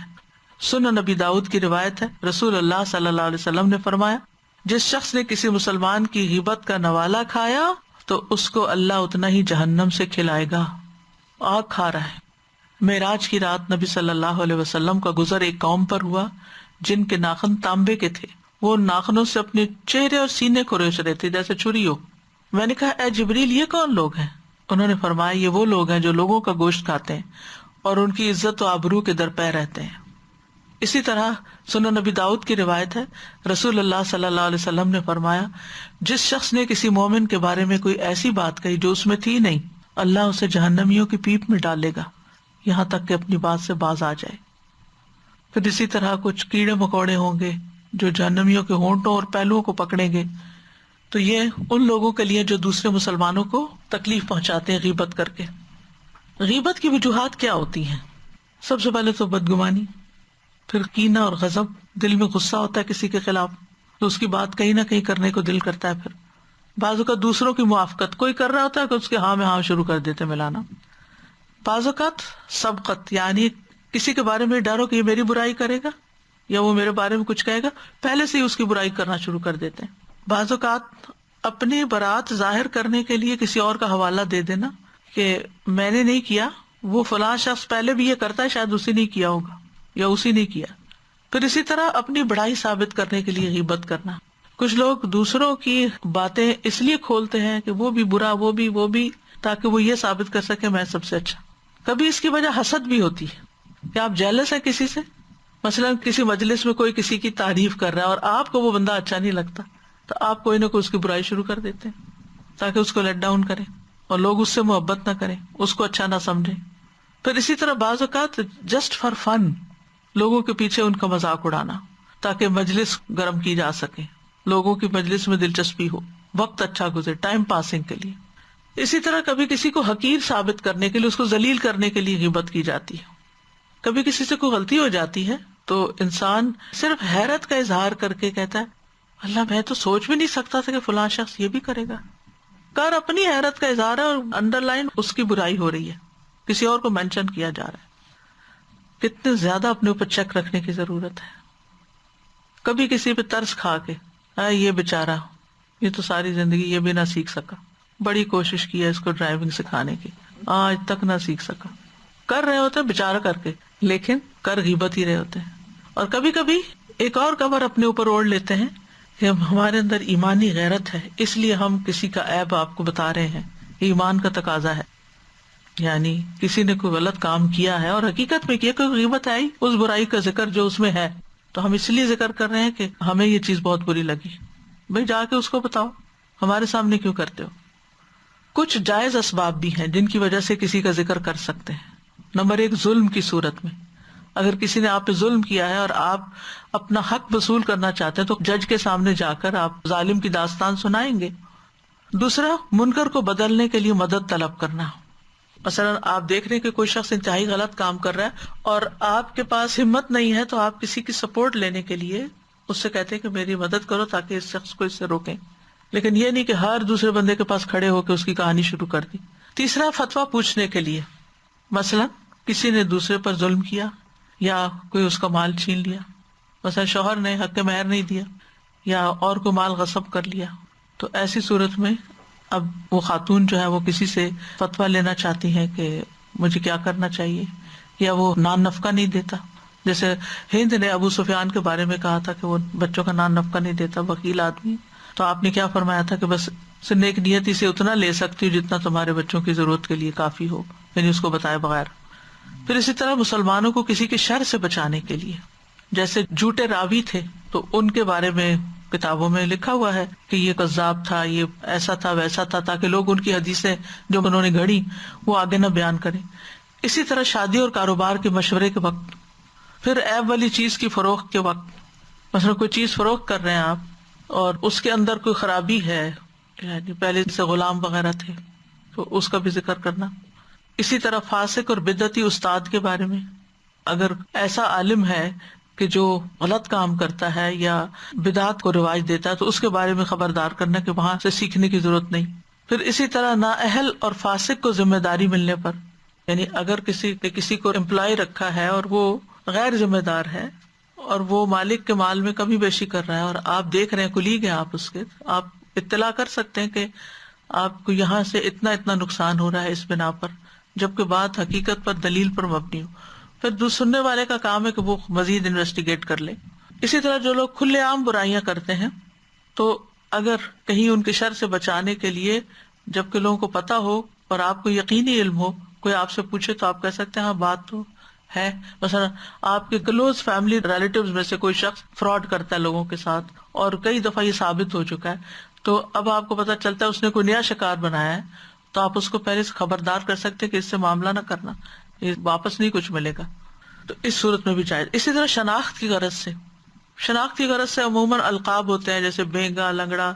سنن نبی داؤد کی روایت ہے، رسول اللہ صلی اللہ علیہ وسلم نے فرمایا جس شخص نے کسی مسلمان کی غیبت کا نوالا کھایا تو اس کو اللہ اتنا ہی جہنم سے کھلائے گا. آگ کھا رہا ہے. معراج کی رات نبی صلی اللہ علیہ وسلم کا گزر ایک قوم پر ہوا جن کے ناخن تانبے کے تھے. وہ ناخنوں سے اپنے چہرے اور سینے کو ریچ رہے تھے جیسے چھری ہو. میں نے کہا اے جبریل یہ کون لوگ ہیں؟ انہوں نے فرمایا یہ وہ لوگ ہیں جو لوگوں کا گوشت کھاتے ہیں اور ان کی عزت و آبرو کے درپے رہتے ہیں. اسی طرح سنن نبی داؤد کی روایت ہے، رسول اللہ صلی اللہ علیہ وسلم نے فرمایا جس شخص نے کسی مومن کے بارے میں کوئی ایسی بات کہی جو اس میں تھی نہیں، اللہ اسے جہنمیوں کی پیپ میں ڈالے گا یہاں تک کہ اپنی بات سے باز آ جائے. پھر اسی طرح کچھ کیڑے مکوڑے ہوں گے جو جہنمیوں کے ہونٹوں اور پہلوؤں کو پکڑیں گے. تو یہ ان لوگوں کے لیے جو دوسرے مسلمانوں کو تکلیف پہنچاتے ہیں غیبت کر کے. غیبت کی وجوہات کیا ہوتی ہیں؟ سب سے پہلے تو بدگمانی، پھر کینہ اور غضب، دل میں غصہ ہوتا ہے کسی کے خلاف تو اس کی بات کہیں نہ کہیں کرنے کو دل کرتا ہے. پھر بعض اوقات دوسروں کی موافقت، کوئی کر رہا ہوتا ہے کہ اس کے ہاں میں ہاں شروع کر دیتے ملانا. بعض اوقات سبقت، یعنی کسی کے بارے میں ڈرو کہ یہ میری برائی کرے گا یا وہ میرے بارے میں کچھ کہے گا، پہلے سے ہی اس کی برائی کرنا شروع کر دیتے ہیں. بعض اوقات اپنی برات ظاہر کرنے کے لیے کسی اور کا حوالہ دے دینا کہ میں نے نہیں کیا، وہ فلاں شخص پہلے بھی یہ کرتا ہے، شاید اسی نے کیا ہوگا یا اسی نے کیا. پھر اسی طرح اپنی بڑائی ثابت کرنے کے لیے غیبت کرنا. کچھ لوگ دوسروں کی باتیں اس لیے کھولتے ہیں کہ وہ بھی برا، وہ بھی، تاکہ وہ یہ ثابت کر سکے میں سب سے اچھا. کبھی اس کی وجہ حسد بھی ہوتی ہے کہ آپ جیلس ہے کسی سے، مثلا کسی مجلس میں کوئی کسی کی تعریف کر رہا ہے اور آپ کو وہ بندہ اچھا نہیں لگتا تو آپ کوئی نہ کوئی اس کی برائی شروع کر دیتے ہیں تاکہ اس کو لیٹ ڈاؤن کریں اور لوگ اس سے محبت نہ کریں، اس کو اچھا نہ سمجھیں. پھر اسی طرح بعض اوقات جسٹ فار فن لوگوں کے پیچھے ان کا مذاق اڑانا تاکہ مجلس گرم کی جا سکے، لوگوں کی مجلس میں دلچسپی ہو، وقت اچھا گزرے، ٹائم پاسنگ کے لیے. اسی طرح کبھی کسی کو حقیر ثابت کرنے کے لیے، اس کو ذلیل کرنے کے لیے غیبت کی جاتی ہے. کبھی کسی سے کوئی غلطی ہو جاتی ہے تو انسان صرف حیرت کا اظہار کر کے کہتا ہے اللہ میں تو سوچ بھی نہیں سکتا تھا کہ فلاں شخص یہ بھی کرے گا. کر اپنی حیرت کا اظہار ہے اور انڈر لائن اس کی برائی ہو رہی ہے، کسی اور کو مینشن کیا جا رہا ہے. کتنے زیادہ اپنے اوپر چیک رکھنے کی ضرورت ہے. کبھی کسی پہ ترس کھا کے یہ بیچارہ، یہ تو ساری زندگی یہ بھی نہ سیکھ سکا، بڑی کوشش کی ہے اس کو ڈرائیونگ سکھانے کی، آج تک نہ سیکھ سکا. کر رہے ہوتے بیچارہ کر کے، لیکن کر غیبت ہی رہے ہوتے ہیں. اور کبھی کبھی ایک اور کور اپنے اوپر اوڑھ لیتے ہیں کہ ہمارے اندر ایمانی غیرت ہے اس لیے ہم کسی کا عیب آپ کو بتا رہے ہیں، یہ ایمان کا تقاضا ہے. یعنی کسی نے کوئی غلط کام کیا ہے اور حقیقت میں کیا، کوئی غیبت آئی اس برائی کا ذکر جو اس میں ہے تو ہم اس لیے ذکر کر رہے ہیں کہ ہمیں یہ چیز بہت بری لگی. بھائی جا کے اس کو بتاؤ، ہمارے سامنے کیوں کرتے ہو. کچھ جائز اسباب بھی ہیں جن کی وجہ سے کسی کا ذکر کر سکتے ہیں. نمبر 1، ظلم کی صورت میں. اگر کسی نے آپ پہ ظلم کیا ہے اور آپ اپنا حق وصول کرنا چاہتے ہیں تو جج کے سامنے جا کر آپ ظالم کی داستان سنائیں گے. دوسرا، منکر کو بدلنے کے لیے مدد طلب کرنا. مثلا آپ دیکھ رہے ہیں کہ کوئی شخص انتہائی غلط کام کر رہا ہے اور آپ کے پاس ہمت نہیں ہے تو آپ کسی کی سپورٹ لینے کے لیے اس سے کہتے ہیں کہ میری مدد کرو تاکہ اس شخص کو اس سے روکیں. لیکن یہ نہیں کہ ہر دوسرے بندے کے پاس کھڑے ہو کے اس کی کہانی شروع کر دی. تیسرا، فتویٰ پوچھنے کے لیے. مثلا کسی نے دوسرے پر ظلم کیا یا کوئی اس کا مال چھین لیا، مثلا شوہر نے حق مہر نہیں دیا یا اور کوئی مال غصب کر لیا، تو ایسی صورت میں اب وہ خاتون جو ہے وہ کسی سے فتویٰ لینا چاہتی ہیں کہ مجھے کیا کرنا چاہیے، یا وہ نان نفقہ نہیں دیتا. جیسے ہند نے ابو سفیان کے بارے میں کہا تھا کہ وہ بچوں کا نان نفقہ نہیں دیتا، وکیل آدمی. تو آپ نے کیا فرمایا تھا کہ بس نیک نیتی سے اتنا لے سکتی ہوں جتنا تمہارے بچوں کی ضرورت کے لیے کافی ہو، یعنی اس کو بتائے بغیر. پھر اسی طرح مسلمانوں کو کسی کے شر سے بچانے کے لیے، جیسے جھوٹے راوی تھے تو ان کے بارے میں کتابوں میں لکھا ہوا ہے کہ یہ کذاب تھا، یہ ایسا تھا ویسا تھا، تاکہ لوگ ان کی حدیثیں جو انہوں نے گھڑی وہ آگے نہ بیان کریں. اسی طرح شادی اور کاروبار کے مشورے کے وقت. پھر عیب والی چیز کی فروخت کے وقت، مثلا کوئی چیز فروخت کر رہے ہیں آپ اور اس کے اندر کوئی خرابی ہے، یعنی پہلے سے غلام وغیرہ تھے تو اس کا بھی ذکر کرنا. اسی طرح فاسق اور بدعتی استاد کے بارے میں، اگر ایسا عالم ہے کہ جو غلط کام کرتا ہے یا بدعت کو رواج دیتا ہے تو اس کے بارے میں خبردار کرنا کہ وہاں سے سیکھنے کی ضرورت نہیں. پھر اسی طرح نااہل اور فاسق کو ذمہ داری ملنے پر، یعنی اگر کسی کو امپلائی رکھا ہے اور وہ غیر ذمہ دار ہے اور وہ مالک کے مال میں کمی بیشی کر رہا ہے اور آپ دیکھ رہے ہیں، کلیگ ہیں آپ اس کے، آپ اطلاع کر سکتے ہیں کہ آپ کو یہاں سے اتنا نقصان ہو رہا ہے اس بنا پر، جبکہ بات حقیقت پر دلیل پر مبنی ہو. پھر سننے والے کا کام ہے کہ وہ مزید انویسٹیگیٹ کر لے. اسی طرح جو لوگ کھلے عام برائیاں کرتے ہیں تو اگر کہیں ان کے شر سے بچانے کے لیے، جبکہ لوگوں کو پتا ہو اور آپ کو یقینی علم ہو، کوئی آپ سے پوچھے تو آپ کہہ سکتے ہیں ہاں بات تو ہے. مثلا آپ کے کلوز فیملی ریلیٹیوز میں سے کوئی شخص فراڈ کرتا ہے لوگوں کے ساتھ اور کئی دفعہ یہ ثابت ہو چکا ہے، تو اب آپ کو پتا چلتا ہے اس نے کوئی نیا شکار بنایا ہے، تو آپ اس کو پہلے سے خبردار کر سکتے کہ اس سے معاملہ نہ کرنا، یہ واپس نہیں کچھ ملے گا. تو اس صورت میں بھی جائز. اسی طرح شناخت کی غرض سے، شناخت کی غرض سے عموماً القاب ہوتے ہیں جیسے بینگا، لنگڑا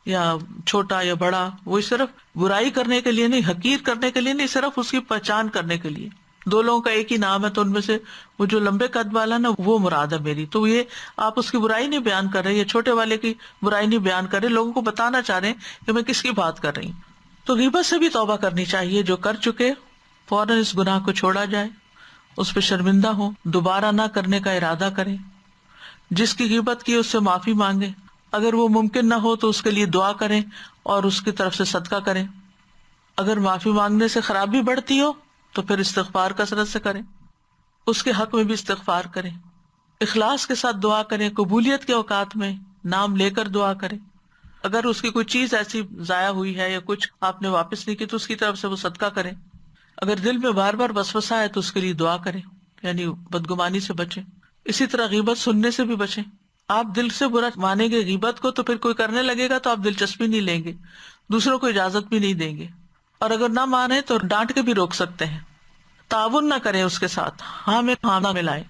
یا چھوٹا یا بڑا. وہ صرف برائی کرنے کے لیے نہیں، حقیر کرنے کے لیے نہیں، صرف اس کی پہچان کرنے کے لیے. دو لوگوں کا ایک ہی نام ہے تو ان میں سے وہ جو لمبے قد والا نا وہ مراد ہے میری، تو یہ آپ اس کی برائی نہیں بیان کر رہے یا چھوٹے والے کی برائی نہیں بیان کر رہے، لوگوں کو بتانا چاہ رہے ہیں کہ میں کس کی بات کر رہی ہوں. تو غیبت سے بھی توبہ کرنی چاہیے. جو کر چکے فوراً اس گناہ کو چھوڑا جائے، اس پہ شرمندہ ہو، دوبارہ نہ کرنے کا ارادہ کریں. جس کی غیبت کی اس سے معافی مانگے، اگر وہ ممکن نہ ہو تو اس کے لیے دعا کریں اور اس کی طرف سے صدقہ کریں. اگر معافی مانگنے سے خرابی بڑھتی ہو تو پھر استغفار کثرت سے کریں، اس کے حق میں بھی استغفار کریں، اخلاص کے ساتھ دعا کریں. قبولیت کے اوقات میں نام لے کر دعا کریں. اگر اس کی کوئی چیز ایسی ضائع ہوئی ہے یا کچھ آپ نے واپس نہیں کی تو اس کی طرف سے وہ صدقہ کریں. اگر دل میں بار بار وسوسہ ہے تو اس کے لیے دعا کریں، یعنی بدگمانی سے بچیں. اسی طرح غیبت سننے سے بھی بچیں. آپ دل سے برا مانیں گے غیبت کو تو پھر کوئی کرنے لگے گا تو آپ دلچسپی نہیں لیں گے، دوسروں کو اجازت بھی نہیں دیں گے. اور اگر نہ مانے تو ڈانٹ کے بھی روک سکتے ہیں. تعاون نہ کریں اس کے ساتھ، ہاں میں ہاں نہ ملائیں.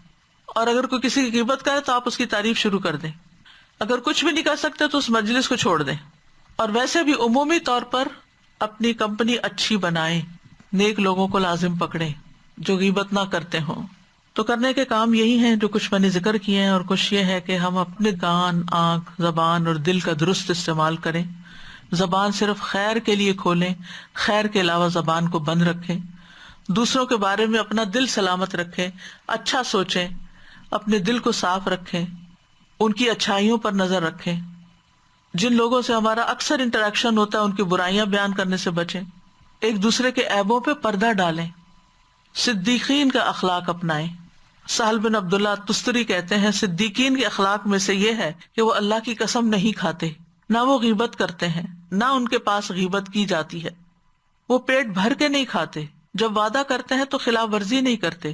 اور اگر کوئی کسی کی غیبت کرے تو آپ اس کی تعریف شروع کر دیں. اگر کچھ بھی نہیں کر سکتے تو اس مجلس کو چھوڑ دیں. اور ویسے بھی عمومی طور پر اپنی کمپنی اچھی بنائیں، نیک لوگوں کو لازم پکڑیں جو غیبت نہ کرتے ہوں. تو کرنے کے کام یہی ہیں جو کچھ میں نے ذکر کیے ہیں، اور کچھ یہ ہے کہ ہم اپنے کان، آنکھ، زبان اور دل کا درست استعمال کریں. زبان صرف خیر کے لیے کھولیں، خیر کے علاوہ زبان کو بند رکھیں. دوسروں کے بارے میں اپنا دل سلامت رکھیں، اچھا سوچیں، اپنے دل کو صاف رکھیں، ان کی اچھائیوں پر نظر رکھیں. جن لوگوں سے ہمارا اکثر انٹریکشن ہوتا ہے ان کی برائیاں بیان کرنے سے بچیں. ایک دوسرے کے عیبوں پہ پردہ ڈالیں. صدیقین کا اخلاق اپنائیں. سہل بن عبداللہ تستری کہتے ہیں صدیقین کے اخلاق میں سے یہ ہے کہ وہ اللہ کی قسم نہیں کھاتے، نہ وہ غیبت کرتے ہیں، نہ ان کے پاس غیبت کی جاتی ہے. وہ پیٹ بھر کے نہیں کھاتے، جب وعدہ کرتے ہیں تو خلاف ورزی نہیں کرتے،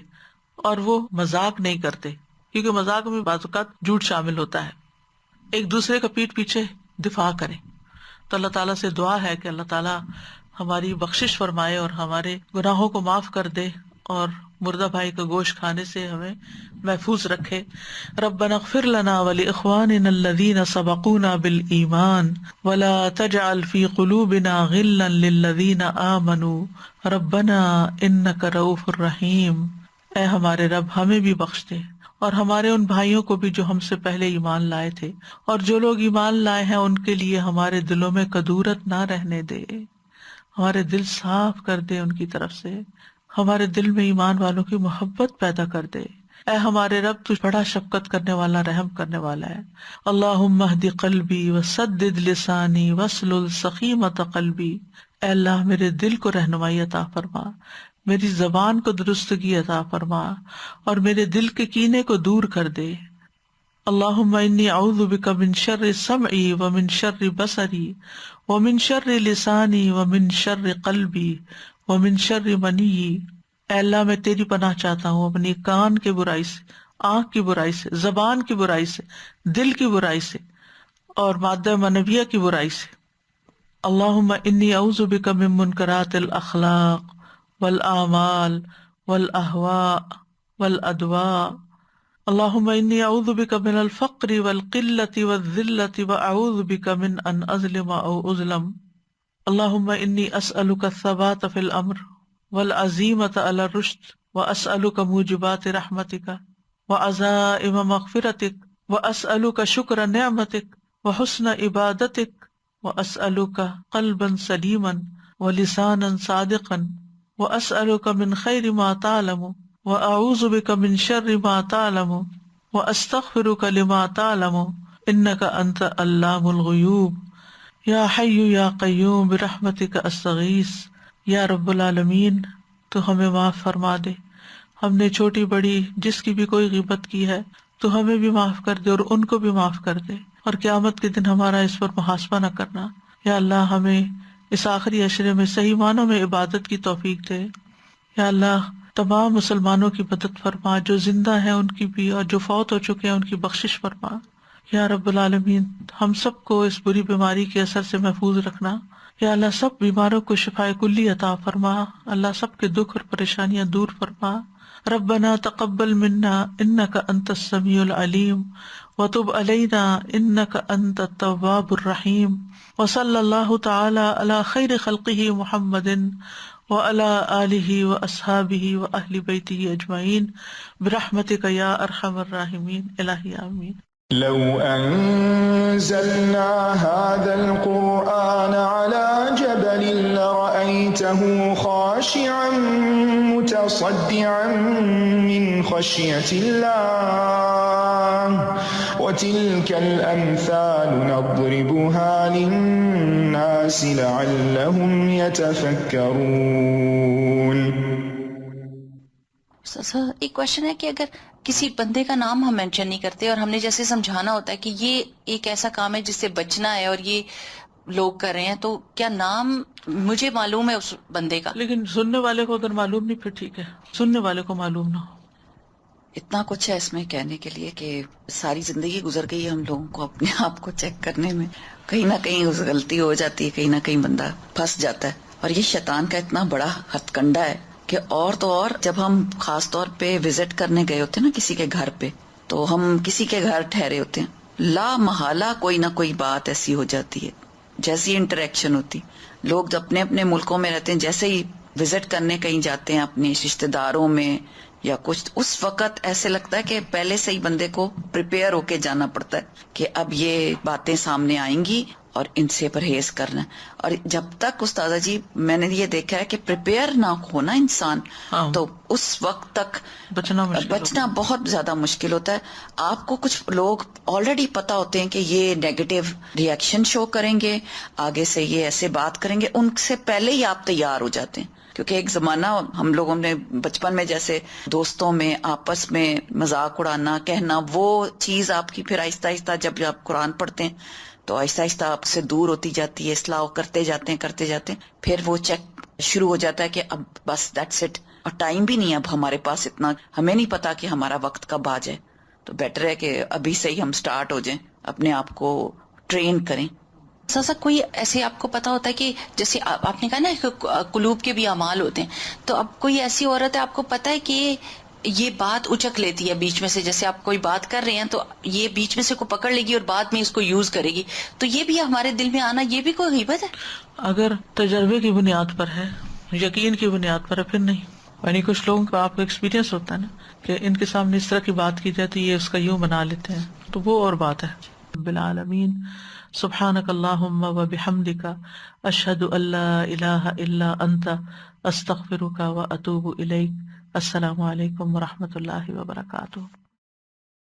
اور وہ مذاق نہیں کرتے، کیونکہ مذاق میں بعض اوقات جھوٹ شامل ہوتا ہے. ایک دوسرے کا پیٹ پیچھے دفاع کریں. تو اللہ تعالیٰ سے دعا ہے کہ اللہ تعالیٰ ہماری بخشش فرمائے اور ہمارے گناہوں کو معاف کر دے اور مردہ بھائی کا گوشت کھانے سے ہمیں محفوظ رکھے. ربنا اغفر لنا ولاخواننا الذین سبقونا بالایمان ولا تجعل فی قلوبنا غلا للذین آمنوا ربنا انک رؤوف الرحیم. اے ہمارے رب ہمیں بھی بخش دے اور ہمارے ان بھائیوں کو بھی جو ہم سے پہلے ایمان لائے تھے، اور جو لوگ ایمان لائے ہیں ان کے لیے ہمارے دلوں میں کدورت نہ رہنے دے، ہمارے دل صاف کر دے ان کی طرف سے، ہمارے دل میں ایمان والوں کی محبت پیدا کر دے. اے ہمارے رب تو بڑا شفقت کرنے والا، رحم کرنے والا ہے. اللہم اہد قلبی وسدد لسانی واسلل سخیمۃ قلبی. اے اللہ میرے دل کو رہنمائی عطا فرما، میری زبان کو درستگی عطا فرما، اور میرے دل کے کینے کو دور کر دے. اللہم انی اعوذ بک من شر سمعی ومن شر بصری ومن شر لسانی ومن شر قلبی ومن شر منی. اے اللہ میں تیری پناہ چاہتا ہوں اپنی کان کی برائی سے، آنکھ کی برائی سے، زبان کی برائی سے، دل کی برائی سے، اور مادہ منویہ کی برائی سے. اللہم انی اعوذ بک من منکرات الاخلاق والاعمال والاہواء والادواء. اللہم انی اعوذ بک من الفقر والقلۃ والذلۃ واعوذ بک من ان اظلم او اظلم. اللہم انی اسألک الثبات فی الامر والعزیمۃ علی الرشد واسألک موجبات رحمتک وعزائم مغفرتک واسألک شکر نعمتک وحسن عبادتک واسألک قلبا سلیما ولسانا صادقا واسألک من خیر ما تعلم واعوذ بک من شر ما تعلم واستغفرک لما تعلم انک انت علام الغیوب. یا حی یا قیوم برحمتک استغیث. یا رب العالمین تو ہمیں معاف فرما دے، ہم نے چھوٹی بڑی جس کی بھی کوئی غیبت کی ہے تو ہمیں بھی معاف کر دے اور ان کو بھی معاف کر دے، اور قیامت کے دن ہمارا اس پر محاسبہ نہ کرنا. یا اللہ ہمیں اس آخری عشرے میں صحیح معنوں میں عبادت کی توفیق دے. یا اللہ تمام مسلمانوں کی مدد فرما، جو زندہ ہیں ان کی بھی، اور جو فوت ہو چکے ہیں ان کی بخشش فرما. یا رب العالمین ہم سب کو اس بری بیماری کے اثر سے محفوظ رکھنا. یا اللہ سب بیماروں کو شفائے کلی عطا فرما، اللہ سب کے دکھ اور پریشانیاں دور فرما۔ ربنا تقبل منا انک انت السمیع العلیم وتب علینا انک انت التواب الرحیم، وصلی اللہ تعالی علی خیر خلقہ محمد وعلی آلہ واصحابہ واہل بیتہ اجمعین برحمتک یا ارحم الراحمین، الہی آمین۔ لو أنزلنا هذا القرآن على جبل لرأيته خاشعا متصدعا من خشية الله وتلك الأمثال نضربها للناس لعلهم يتفكرون۔ سر ایک کوشچن ہے کہ اگر کسی بندے کا نام ہم مینشن نہیں کرتے اور ہم نے جیسے سمجھانا ہوتا ہے کہ یہ ایک ایسا کام ہے جس سے بچنا ہے اور یہ لوگ کر رہے ہیں، تو کیا نام مجھے معلوم ہے اس بندے کا، لیکن سننے والے کو اگر معلوم نہیں پھر ٹھیک ہے، سننے والے کو معلوم نہ ہو۔ اتنا کچھ ہے اس میں کہنے کے لیے کہ ساری زندگی گزر گئی ہم لوگوں کو اپنے آپ کو چیک کرنے میں، کہیں نہ کہیں اس غلطی ہو جاتی ہے، کہیں نہ کہیں بندہ پھنس جاتا ہے، اور یہ شیطان کا اتنا بڑا ہتھ کنڈا ہے کہ اور تو اور جب ہم خاص طور پہ وزٹ کرنے گئے ہوتے ہیں نا کسی کے گھر پہ، تو ہم کسی کے گھر ٹھہرے ہوتے ہیں، لا محالہ کوئی نہ کوئی بات ایسی ہو جاتی ہے، جیسی انٹریکشن ہوتی، لوگ اپنے اپنے ملکوں میں رہتے ہیں، جیسے ہی وزٹ کرنے کہیں جاتے ہیں اپنے رشتے داروں میں یا کچھ، اس وقت ایسے لگتا ہے کہ پہلے سے ہی بندے کو پریپیئر ہو کے جانا پڑتا ہے کہ اب یہ باتیں سامنے آئیں گی اور ان سے پرہیز کرنا ہے۔ اور جب تک استاذہ جی میں نے یہ دیکھا ہے کہ پریپیئر نہ ہونا انسان، تو اس وقت تک بچنا بہت زیادہ مشکل ہوتا ہے۔ آپ کو کچھ لوگ آلریڈی پتا ہوتے ہیں کہ یہ نیگیٹو ریئیکشن شو کریں گے، آگے سے یہ ایسے بات کریں گے، ان سے پہلے ہی آپ تیار ہو جاتے ہیں، کیونکہ ایک زمانہ ہم لوگوں نے بچپن میں جیسے دوستوں میں آپس میں مذاق اڑانا کہنا، وہ چیز آپ کی پھر آہستہ آہستہ جب آپ قرآن پڑھتے ہیں تو آہستہ آہستہ آپ سے دور ہوتی جاتی ہے، اصلاح کرتے جاتے ہیں، پھر وہ چیک شروع ہو جاتا ہے کہ اب بس دیٹس اٹ، اور ٹائم بھی نہیں ہے اب ہمارے پاس اتنا، ہمیں نہیں پتا کہ ہمارا وقت کب آ جائے، تو بیٹر ہے کہ ابھی سے ہی ہم سٹارٹ ہو جائیں، اپنے آپ کو ٹرین کریں۔ سر کوئی ایسے آپ کو پتا ہوتا ہے کہ جیسے آپ نے کہا نا قلوب کے بھی اعمال ہوتے ہیں، تو اب کوئی ایسی عورت ہے آپ کو پتا ہے کہ یہ بات اچک لیتی ہے بیچ میں سے، جیسے آپ کوئی بات کر رہے ہیں تو یہ بیچ میں سے کو پکڑ لے گی اور بعد میں اس کو یوز کرے گی، تو یہ بھی ہمارے دل میں آنا، یہ بھی کوئی غیبت ہے؟ اگر تجربے کی بنیاد پر ہے، یقین کی بنیاد پر ہے، پھر نہیں۔ یعنی کچھ لوگوں کا آپ کو ایکسپیرینس ہوتا ہے نا کہ ان کے سامنے اس طرح کی بات کی جاتی ہے، یہ اس کا یوں بنا لیتے ہیں، تو وہ اور بات ہے۔ رب العالمین، سبحانک اللہم و بحمدک، اشہد ان لا الہ الا انت، استغفرک و اتوب الیک۔ السلام علیکم و رحمۃ اللہ وبرکاتہ۔